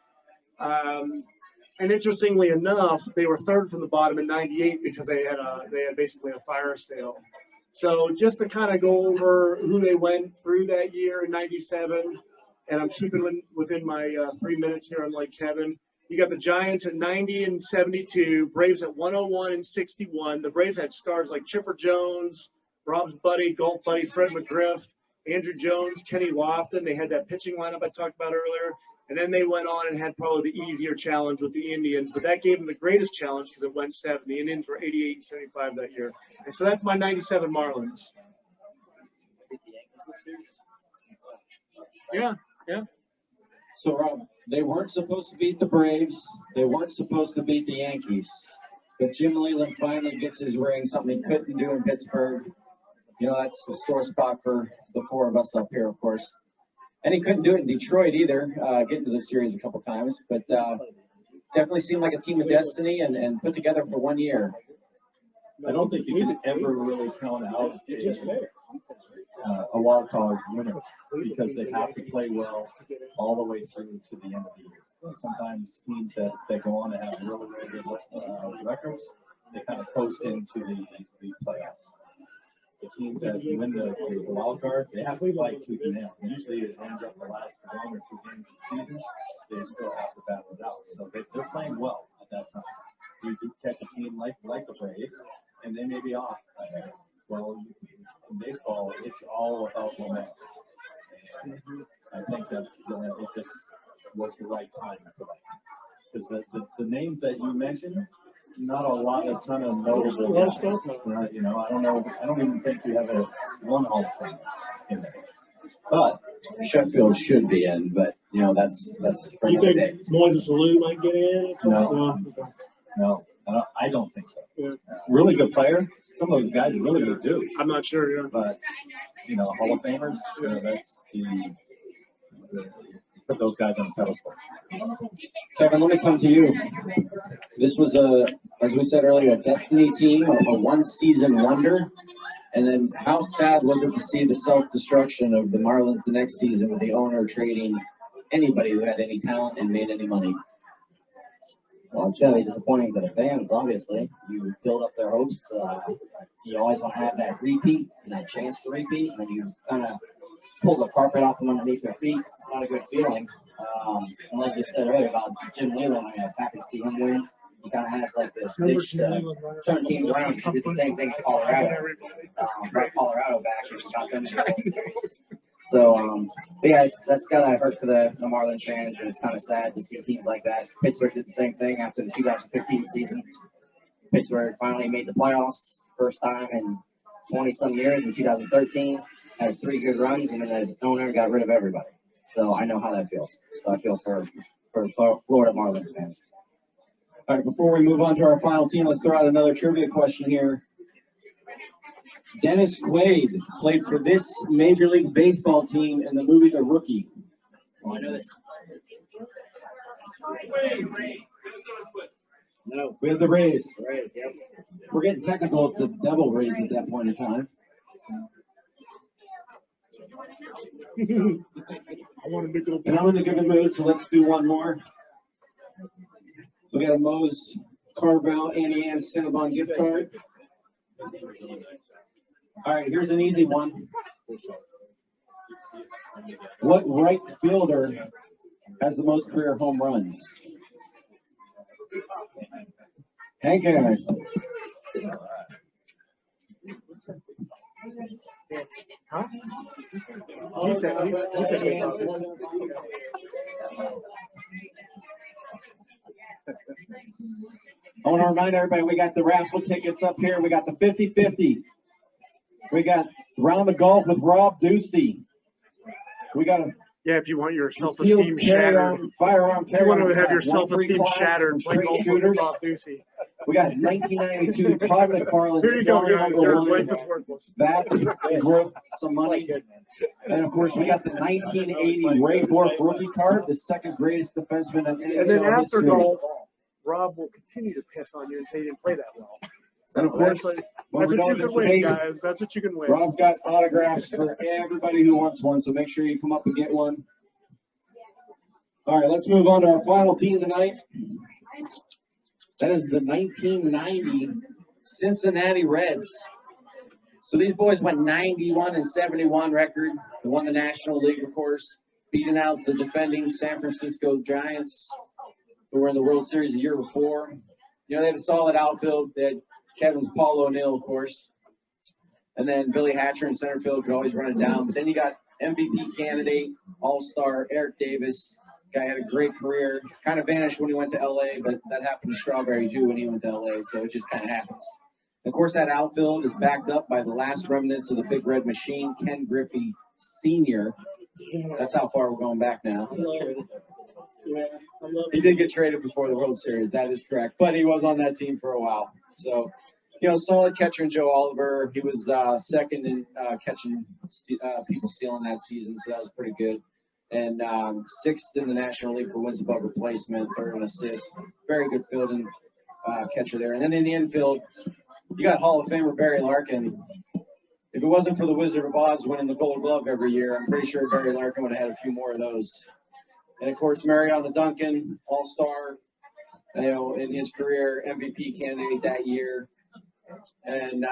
And interestingly enough, they were 3rd from the bottom in 98 because they had basically a fire sale. So just to kind of go over who they went through that year in 97, and I'm keeping within my 3 minutes here, unlike Kevin. You got the Giants at 90-72, Braves at 101-61. The Braves had stars like Chipper Jones, Rob's buddy, golf buddy, Fred McGriff, Andrew Jones, Kenny Lofton. They had that pitching lineup I talked about earlier. And then they went on and had probably the easier challenge with the Indians. But that gave them the greatest challenge because it went 7. The Indians were 88-75 that year. And so that's my 97 Marlins. Yeah. So, Rob, they weren't supposed to beat the Braves. They weren't supposed to beat the Yankees. But Jim Leyland finally gets his ring, something he couldn't do in Pittsburgh. That's a sore spot for the 4 of us up here, of course. And he couldn't do it in Detroit either, getting to the series a couple times. But definitely seemed like a team of destiny and put together for 1 year. I don't think you can ever really count out a wild card winner because they have to play well all the way through to the end of the year. Sometimes teams that go on to have really, really good records, they kind of coast into the playoffs. The teams that win the wild card, they have to fight tooth and nail. Usually it ends up the last 1 or 2 games of the season, they still have to battle it out. So they're playing well at that time. You could catch a team like the Braves, and they may be off. Well, in baseball, it's all about momentum. And I think that it just was the right time for that. Because the names that you mentioned, not a ton of notable guys. You know, I don't even think you have one Hall of Fame in there. But Sheffield should be in, but you know that's for You another think day. Moises Salute might get in? No, I don't think so. Yeah. Really good player. Some of those guys are really good too. I'm not sure. Yeah. But you know, Hall of Famers, that's put those guys on the pedestal. Kevin, let me come to you. This was as we said earlier, a destiny team, a one-season wonder. And then how sad was it to see the self-destruction of the Marlins the next season with the owner trading anybody who had any talent and made any money? Well, it's gotta be disappointing to the fans, obviously. You build up their hopes. You always want to have that repeat and that chance to repeat, and then you kind of pull the carpet off from underneath their feet. It's not a good feeling. And like you said earlier about Jim Leland, I was happy to see him win. He kind of has like this itch to turn teams around. He did the same thing in Colorado. Brought Colorado back and got them in the World Series. So, but yeah, that's gotta hurt for the Marlins fans, and it's kind of sad to see teams like that. Pittsburgh did the same thing after the 2015 season. Pittsburgh finally made the playoffs, first time in 20-some years in 2013. Had 3 good runs, and then the owner got rid of everybody. So I know how that feels. So I feel for Florida Marlins fans. All right, before we move on to our final team, let's throw out another trivia question here. Dennis Quaid played for this Major League Baseball team in the movie The Rookie. Oh, I know this. No, we have the Rays. Rays, yep. We're getting technical. It's the Devil Rays at that point in time. I want to make it And I'm in a good mood, so let's do one more. We got a Moe's Carvel Annie Ann Cinnabon gift card. All right, here's an easy one. What right fielder has the most career home runs? Hank Aaron. Huh? He said I want to remind everybody, we got the raffle tickets up here. We got the 50-50. We got Round of Golf with Rob Ducey. We got a if you want your self-esteem shattered. Firearm If you want to have your self-esteem shattered, play golf with Rob Ducey. We got 1992 Todd McFarlane. Here you go, guys. Your life is worthless. That is worth some money. And of course, we got the 1980 Ray Bork rookie card, the second greatest defenseman in NHL And then after history. golf, Rob will continue to piss on you and say you didn't play that well. So And of course, that's what you can win, guys. That's what you can win. Rob's got autographs for everybody who wants one, so make sure you come up and get one. All right, let's move on to our final team tonight. That is the 1990 Cincinnati Reds. So these boys went 91-71 record. They won the National League, of course, beating out the defending San Francisco Giants, who were in the World Series the year before. You know, they had a solid outfield. They had Kevin's Paul O'Neill, of course. And then Billy Hatcher in center field could always run it down. But then you got MVP candidate, All-Star Eric Davis. Guy had a great career. Kind of vanished when he went to L.A., but that happened to Strawberry too when he went to L.A., so it just kind of happens. Of course, that outfield is backed up by the last remnants of the Big Red Machine, Ken Griffey Sr. That's how far we're going back now. He did get traded before the World Series. That is correct. But he was on that team for a while. So, you know, solid catcher in Joe Oliver. He was second in catching people stealing that season, so that was pretty good. And sixth in the National League for wins above replacement, third in assists. Very good fielding catcher there. And then in the infield, you got Hall of Famer Barry Larkin. If it wasn't for the Wizard of Oz winning the Gold Glove every year, I'm pretty sure Barry Larkin would have had a few more of those. And, of course, Mariano Duncan, All-Star, you know, in his career, MVP candidate that year. And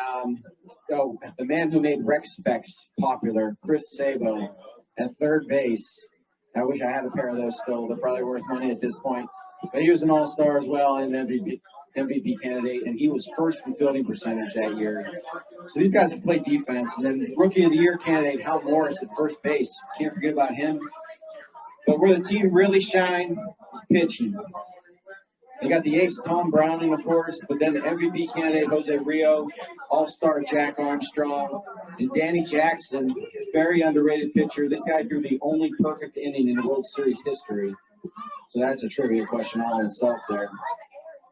the man who made Rex Specs popular, Chris Sabo, at third base. I wish I had a pair of those still. They're probably worth money at this point. But he was an All-Star as well and MVP candidate, and he was first in fielding percentage that year. So these guys have played defense. And then Rookie of the Year candidate Hal Morris at first base. Can't forget about him. But where the team really shined is pitching. You got the ace Tom Browning, of course, but then the MVP candidate Jose Rio, All-Star Jack Armstrong, and Danny Jackson, very underrated pitcher. This guy threw the only perfect inning in the World Series history. So that's a trivia question all in itself there.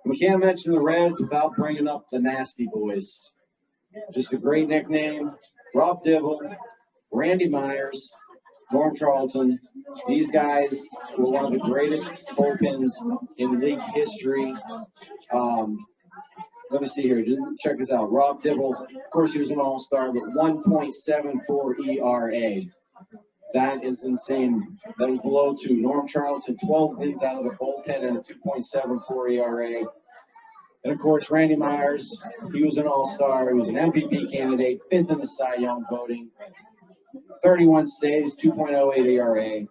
We can't mention the Reds without bringing up the Nasty Boys. Just a great nickname. Rob Dibble, Randy Myers, Norm Charlton. These guys were one of the greatest bullpens in league history. Let me see here. Just check this out. Rob Dibble, of course, he was an all-star, but 1.74 ERA. That is insane. That was below 2. Norm Charlton, 12 wins out of the bullpen and a 2.74 ERA. And, of course, Randy Myers, he was an all-star. He was an MVP candidate, 5th in the Cy Young voting. 31 saves, 2.08 ERA.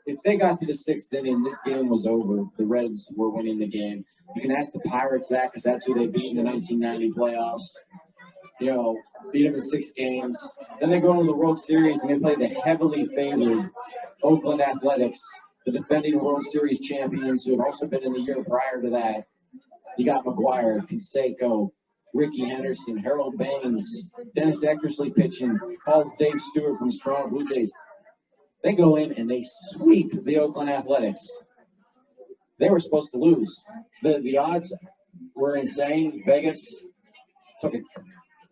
If they got to the 6th inning, this game was over. The Reds were winning the game. You can ask the Pirates that because that's who they beat in the 1990 playoffs. You know, beat them in 6 games. Then they go into the World Series and they play the heavily favored Oakland Athletics, the defending World Series champions who had also been in the year prior to that. You got McGuire, Canseco, Ricky Henderson, Harold Baines, Dennis Eckersley pitching, calls Dave Stewart from his Toronto Blue Jays. They go in and they sweep the Oakland Athletics. They were supposed to lose. The odds were insane. Vegas took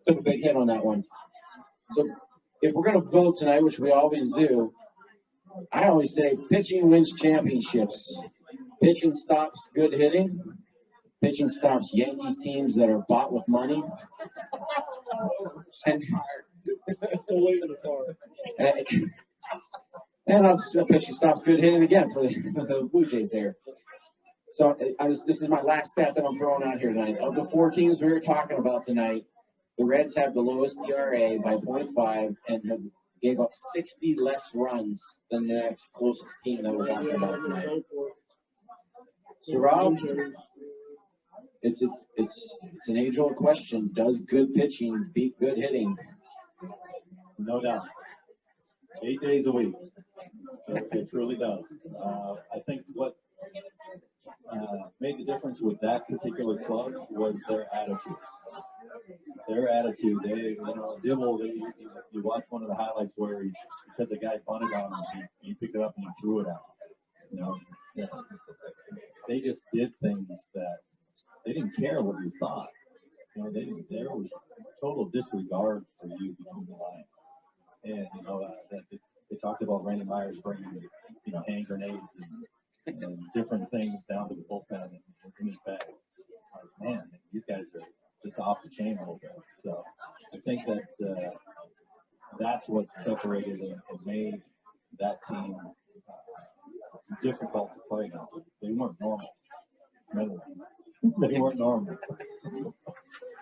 a big hit on that one. So if we're going to vote tonight, which we always do, I always say pitching wins championships. Pitching stops good hitting. Pitching stops Yankees teams that are bought with money. And also pitching stops good hitting again for the Blue Jays there. So this is my last stat that I'm throwing out here tonight. Of the 4 teams we were talking about tonight, the Reds have the lowest ERA by 0.5 and have gave up 60 less runs than the next closest team that we're talking about tonight. So Rob, it's an age-old question. Does good pitching beat good hitting? No doubt. 8 days a week. It truly does. I think what made the difference with that particular club was their attitude. Their attitude. They, Dibble, you watch one of the highlights where because the guy bunted on him, he picked it up and he threw it out. They just did things that they didn't care what you thought. There was total disregard for you between the lines. And, they talked about Randy Myers bringing, hand grenades and different things down to the bullpen and in his bag. Like, man, these guys are just off the chain a little bit. So I think that that's what separated and made that team difficult to play against. They weren't normal. They weren't normal.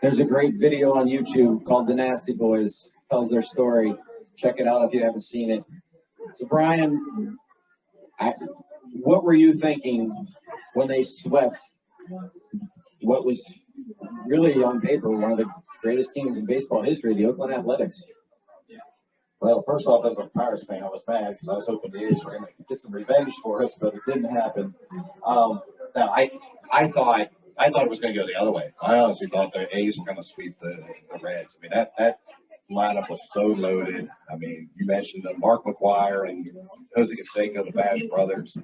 There's a great video on YouTube called The Nasty Boys. Tells their story. Check it out if you haven't seen it. So, Brian, what were you thinking when they swept what was really on paper one of the greatest teams in baseball history, the Oakland Athletics? Well, first off, as a Pirates fan, I was mad because I was hoping the A's were going to get some revenge for us, but it didn't happen. Now, I thought it was going to go the other way. I honestly thought the A's were going to sweep the Reds. I mean, that lineup was so loaded. I mean, you mentioned Mark McGuire and Jose Canseco, the Bash brothers.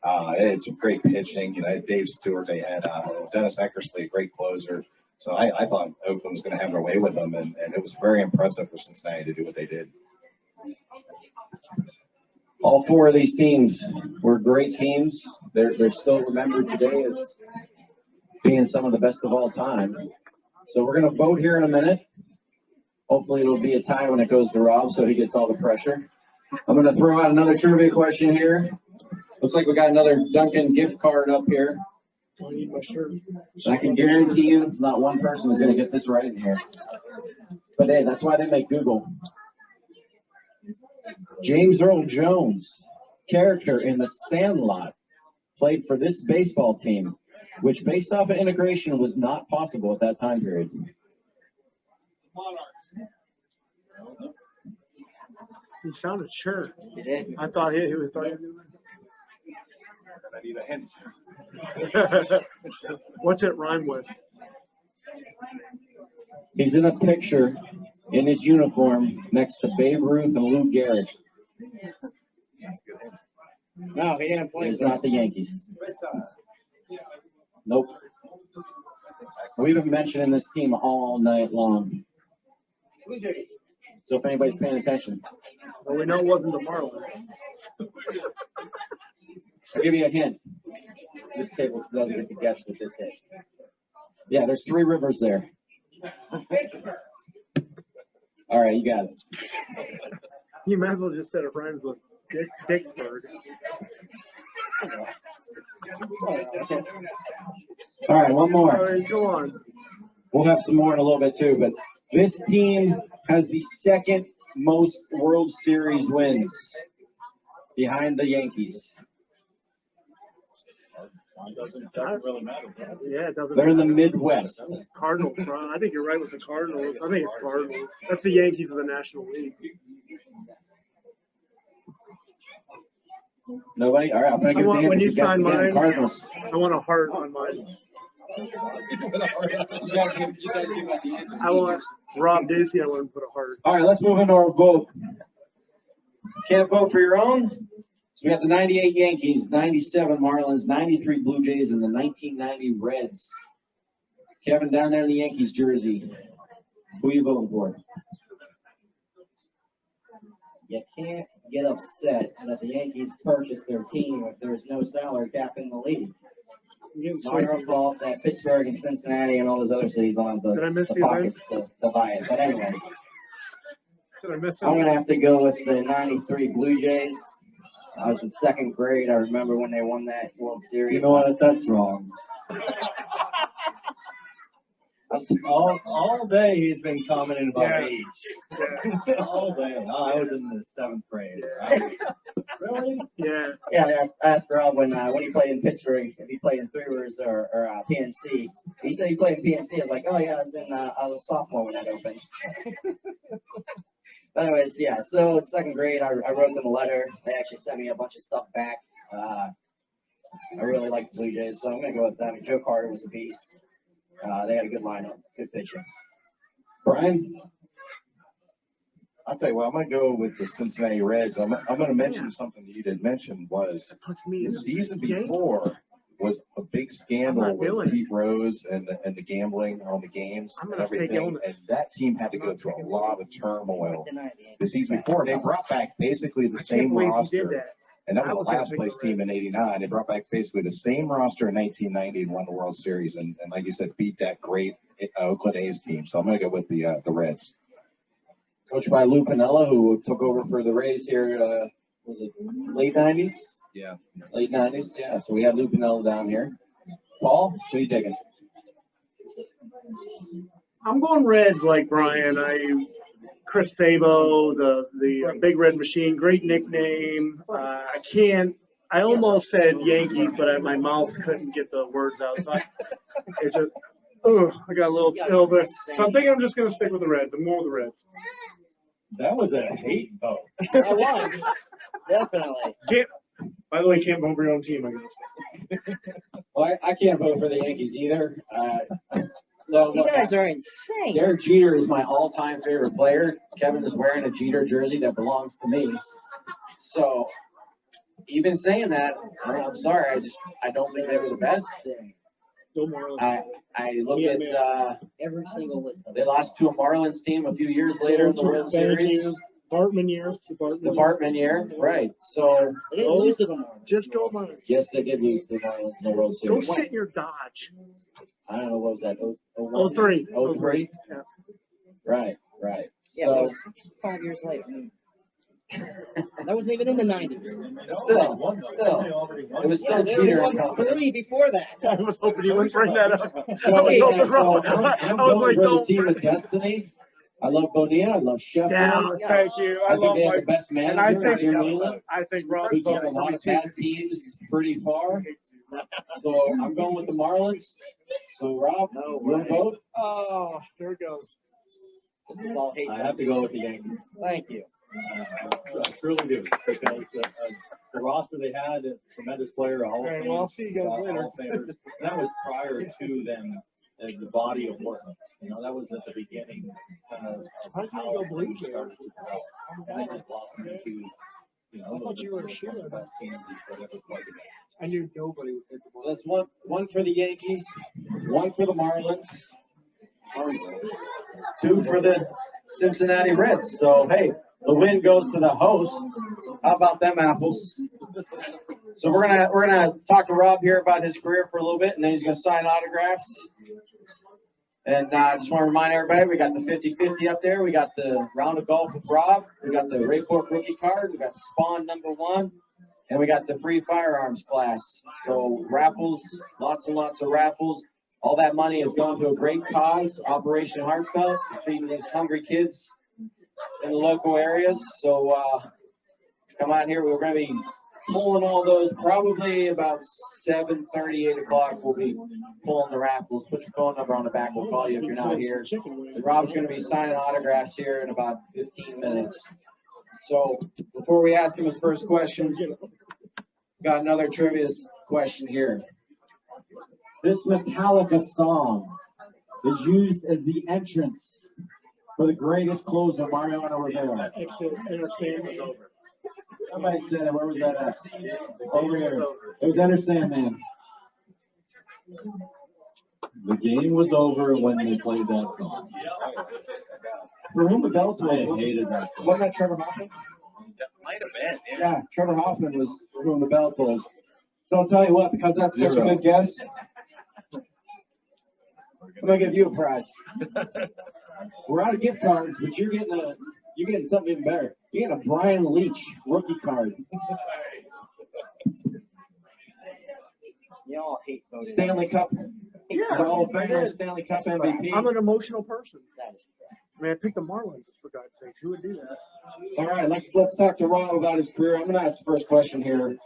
It's great pitching. Dave Stewart, they had Dennis Eckersley, a great closer. So I thought Oakland was going to have their way with them, and it was very impressive for Cincinnati to do what they did. All 4 of these teams were great teams. They're still remembered today as being some of the best of all time. So we're going to vote here in a minute. Hopefully it'll be a tie when it goes to Rob, so he gets all the pressure. I'm going to throw out another trivia question here. Looks like we got another Duncan gift card up here. I can guarantee you not one person is going to get this right in here. But hey, that's why they make Google. James Earl Jones, character in The Sandlot, played for this baseball team, which based off of integration was not possible at that time period. He sounded sure. He did. I thought he was doing it. need a hint. What's it rhyme with? He's in a picture in his uniform next to Babe Ruth and Lou Gehrig. That's a good hint. No, he didn't play. It's not the Yankees. Nope. We've been mentioning this team all night long. So if anybody's paying attention, Well, we know it wasn't the Marlins. I'll give you a hint. This table doesn't get to guess with this hit. Yeah, there's 3 rivers there. All right, you got it. You might as well just said it rhymes with Dicksburg. All right, one more. All right, go on. We'll have some more in a little bit too, but this team has the second most World Series wins behind the Yankees. Doesn't really matter. Yeah, it doesn't They're in the matter. Midwest. Cardinals, bro. I think you're right with the Cardinals. I think it's Cardinals. That's the Yankees of the National League. Nobody? All right, I'm going to I give want, the when you Yankees a guess sign again. mine, Cardinals. I want a heart on mine. You guys give out the answer. I want Rob Ducey. I want him to put a heart. All right, let's move into our vote. Can't vote for your own. So we have the 98 Yankees, 97 Marlins, 93 Blue Jays, and the 1990 Reds. Kevin, down there in the Yankees jersey, who are you voting for? You can't get upset that the Yankees purchased their team if there's no salary cap in the league. It's not your fault that Pittsburgh and Cincinnati and all those other cities don't have Did I miss the the pockets to buy it. But anyways, Did I miss I'm it? going to have to go with the 93 Blue Jays. I was in 2nd grade. I remember when they won that World Series. You know what? That's wrong. All day he's been commenting about Yeah. age. Yeah. All day. Oh, I was in the 7th grade. Really? Yeah. Yeah, I asked Rob when he played in Pittsburgh if he played in Three Rivers or PNC. He said he played in PNC. I was like, oh yeah, I was a sophomore when that opened. But anyways, yeah. So in 2nd grade, I wrote them a letter. They actually sent me a bunch of stuff back. I really like the Blue Jays, so I'm gonna go with them. Joe Carter was a beast. They had a good lineup, good pitching. Brian? I'll tell you what, I'm going to go with the Cincinnati Reds. I'm going to mention something that you didn't mention was Puts me the in season the game. before was a big I'm scandal not doing with it. Pete Rose and the gambling on the games I'm and gonna take everything. illness. And that team had to go through a lot of turmoil Deny the Yankees. the season before. They brought back basically the I can't same believe he did roster. that. And that I was was the gonna last pick place the team in '89. They brought back basically the same roster in 1990 and won the World Series. And like you said, beat that great Oakland A's team. So I'm going to go with the Reds. Coached by Lou Piniella, who took over for the Rays here, was it late 90s? Yeah. Late 90s, yeah. So we had Lou Piniella down here. Paul, who are you taking? I'm going Reds like Brian. Chris Sabo, the Big Red Machine, great nickname. I almost said Yankees, but my mouth couldn't get the words out. So I got a little ill there. So I'm thinking I'm just going to stick with the Reds. I'm more with the Reds. That was a hate vote. It was. Definitely. By the way, can't vote for your own team, I guess. Well, I can't vote for the Yankees either. No, You guys are insane. Derek Jeter is my all-time favorite player. Kevin is wearing a Jeter jersey that belongs to me. So, even saying that, I'm sorry. I don't think they were the best. No more. I look at Every single list of they lost to a Marlins team a few years later in the World Series. Bartman year. The Bartman year, right? So, They didn't lose to the Marlins. Just go Marlins. yes, they did lose to the Marlins in the World Go Series. sit in your Dodge. I don't know what was that. 03. 03? Yeah. Right. Yeah, So, that was 5 years later. That wasn't even in the 90s. Still, it was still They Jeter won and company. 3 before that. I was hoping you wouldn't bring that up. So, I was so hoping I'm I was going like, for the don't team bring of destiny. I love Bonilla. I love Sheffield. Yeah, thank you. I I think love they have my. the best And I manager, think Jim Wheeler, I think Rob's who took a voting for lot me of too. bad teams pretty far. So I'm going with the Marlins. So Rob, your vote? Oh, there it goes. This is all hate. I have to go with the Yankees. Thank you. I truly do, because the roster they had, a tremendous player, all All right, well, I'll see you guys later. Hall of Famers. That was prior to them as the body of work. You know, that was at the beginning of how things started to develop. And they just blossomed into, you know, I thought you were a shooter. the best teams that ever played. I knew nobody would hit the ball. That's one for the Yankees, one for the Marlins, two for the Cincinnati Reds. So, hey, the win goes to the host. How about them apples? So we're gonna talk to Rob here about his career for a little bit, and then he's gonna sign autographs. And I just want to remind everybody, we got the 50-50 up there. We got the round of golf with Rob. We got the Rayport rookie card. We got Spawn #1. And we got the free firearms class. So raffles, lots and lots of raffles. All that money is going to a great cause, Operation Heartfelt, feeding these hungry kids in the local areas. So come on here. We're going to be pulling all those probably about 7:30, 8 o'clock. We'll be pulling the raffles. Put your phone number on the back. We'll call you if you're not here. And Rob's going to be signing autographs here in about 15 minutes. So before we ask him his first question, got another trivia question here. This Metallica song is used as the entrance for the greatest closer, Mario Rivera. Somebody said it. Where was that at? Over here. It was Enter Sandman. The game was over when they played that song. For whom the bell tolled. I hated that song. Wasn't that Trevor Hoffman? That might have been, yeah. Yeah, Trevor Hoffman was for whom the bell tolls. So I'll tell you what, because that's such a Zero. good guess, I'm gonna give you a prize. We're out of gift cards, but you're getting something even better. You're getting a Brian Leach rookie card. Y'all hate voting. Stanley Cup. Yeah, Hall of I Famer, did. Stanley Cup MVP. I'm an emotional person. That is I mean, I picked the Marlins, for God's sakes. Who would do that? All right, let's talk to Rob about his career. I'm gonna ask the first question here.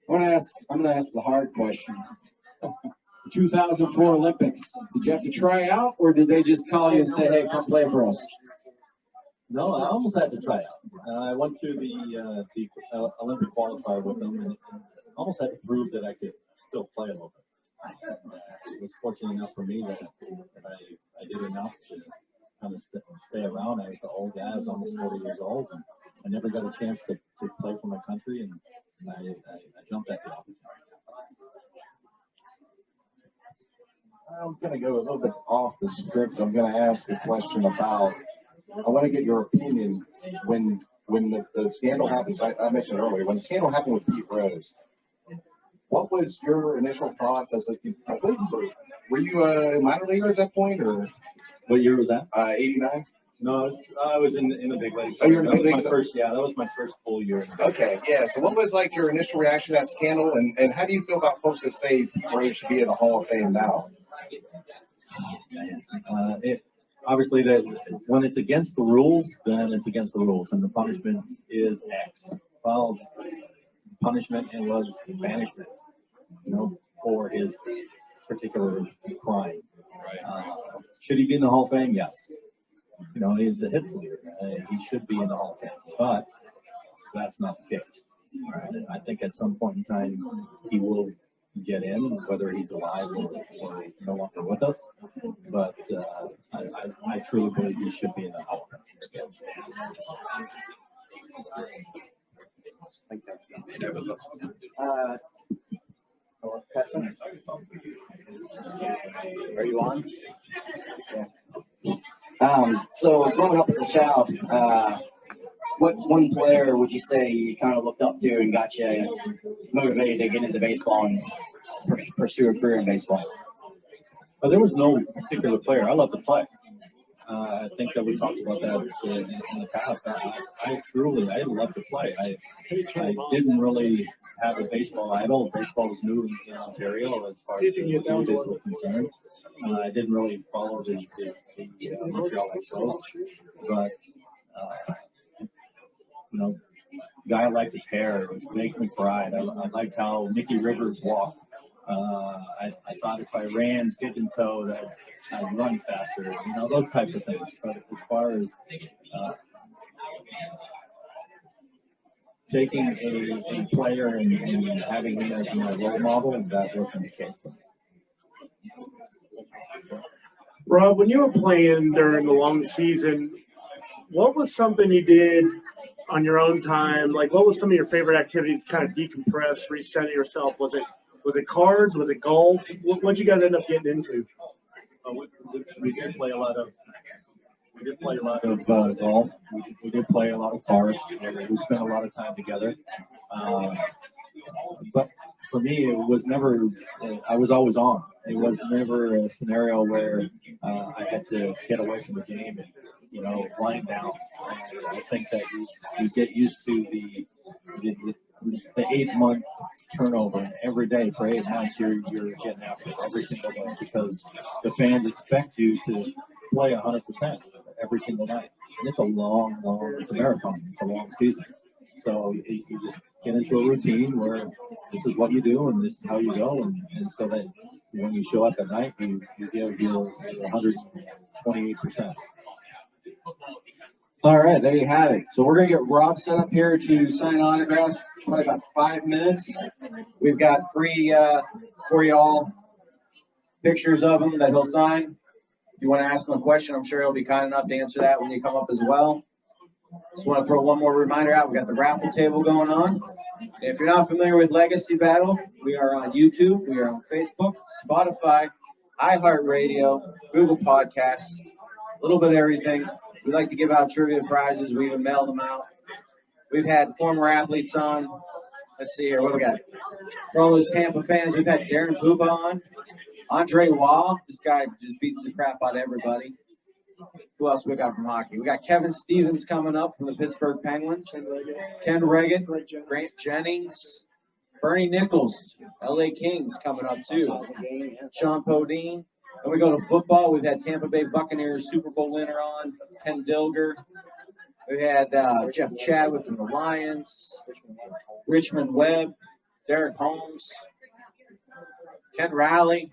I'm gonna ask the hard question. 2004 Olympics. Did you have to try out, or did they just call you and say, "Hey, come play for us"? No, I almost had to try out. I went through the Olympic qualifier with them and almost had to prove that I could still play a little bit. It was fortunate enough for me that I did enough to kind of stay around. I was the old guy. I was almost 40 years old, and I never got a chance to play for my country, and I jumped at the opportunity. I'm going to go a little bit off the script. I'm going to ask a question about, I want to get your opinion when the scandal happens. I mentioned earlier, when the scandal happened with Pete Rose, what was your initial thoughts as were you a minor leaguer at that point, or? What year was that? 89? No, I was in the big leagues. Oh, you were in the big That was leagues? my first, yeah, that was my first full year. Okay, yeah. So what was like your initial reaction to that scandal, and how do you feel about folks that say Rose should be in the Hall of Fame now? Obviously, that when it's against the rules, then it's against the rules, and the punishment is X. Well, punishment and was banishment, for his particular crime. Should he be in the Hall of Fame? Yes. He's a hits leader. He should be in the Hall of Fame, but that's not the case. I think at some point in time he will get in, whether he's alive or no longer with us. But I truly believe he should be in the Hall of Fame. Are you on? Yeah. So growing up as a child, what one player would you say you kind of looked up to and got you motivated to get into baseball and pursue a career in baseball? Well, there was no particular player. I love to play. I think that we talked about that in the past. I love to play. I didn't really have a baseball idol. Baseball was new in Ontario as far as the youth was concerned. I didn't really follow the Montreal Expos, but guy liked his hair. It was making me cry. I liked how Mickey Rivers walked. I thought if I ran pigeon toe, I'd run faster. Those types of things. But as far as taking a player and having him as my role model, and that wasn't the case. Rob, when you were playing during the long season, what was something you did on your own time? Like, what was some of your favorite activities to kind of decompress, reset yourself? Was it cards? Was it golf? What'd you guys end up getting into? We did play a lot of golf. We did play a lot of cards. We spent a lot of time together. But for me, it was never. I was always on. It was never a scenario where I had to get away from the game and wind down. And I think that you get used to the 8-month turnover, and every day for 8 months you're getting after it every single day because the fans expect you to play 100% every single night. And it's a it's a marathon. It's a long season. So you just get into a routine where this is what you do and this is how you go, and so that when you show up at night, you give your 128%. All right, there you have it. So we're going to get Rob set up here to sign autographs, probably about 5 minutes. We've got free for y'all pictures of him that he'll sign. If you want to ask him a question, I'm sure he'll be kind enough to answer that when you come up as well. Just want to throw one more reminder out. We've got the raffle table going on. If you're not familiar with Legacy Battle, we are on YouTube, we are on Facebook, Spotify, iHeartRadio, Google Podcasts, a little bit of everything. We like to give out trivia prizes. We even mail them out. We've had former athletes on. Let's see here. What we got? For all those Tampa fans, we've had Darren Puba on. Andre Wall. This guy just beats the crap out of everybody. Who else we got from hockey? We got Kevin Stevens coming up from the Pittsburgh Penguins. Ken Reagan. Grant Jennings. Bernie Nichols. LA Kings coming up too. Sean Podine. Then we go to football. We've had Tampa Bay Buccaneers Super Bowl winner on, Ken Dilger. We had Jeff Chadwick from the Lions, Richmond Webb, Derek Holmes, Ken Riley.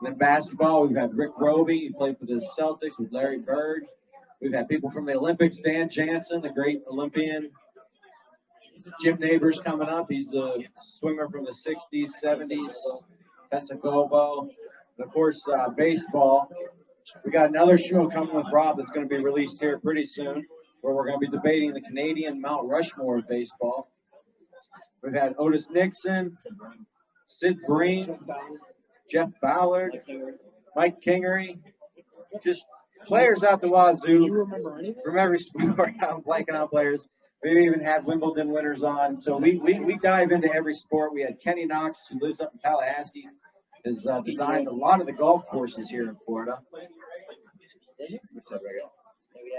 And then basketball, we've had Rick Roby. He played for the Celtics with Larry Bird. We've had people from the Olympics, Dan Jansen, the great Olympian. Jim Neighbors coming up. He's the swimmer from the 60s, 70s. Tessa Gobo. And of course, baseball. We got another show coming with Rob that's going to be released here pretty soon, where we're going to be debating the Canadian Mount Rushmore of baseball. We've had Otis Nixon, Sid Breen, Jeff Ballard, Mike Kingery, just players out the wazoo from every sport. I'm blanking out players. We even had Wimbledon winners on. So we dive into every sport. We had Kenny Knox, who lives up in Tallahassee, has designed a lot of the golf courses here in Florida.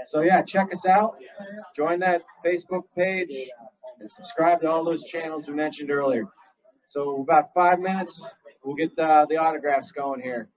So yeah, check us out. Join that Facebook page and subscribe to all those channels we mentioned earlier. So about 5 minutes, we'll get the autographs going here.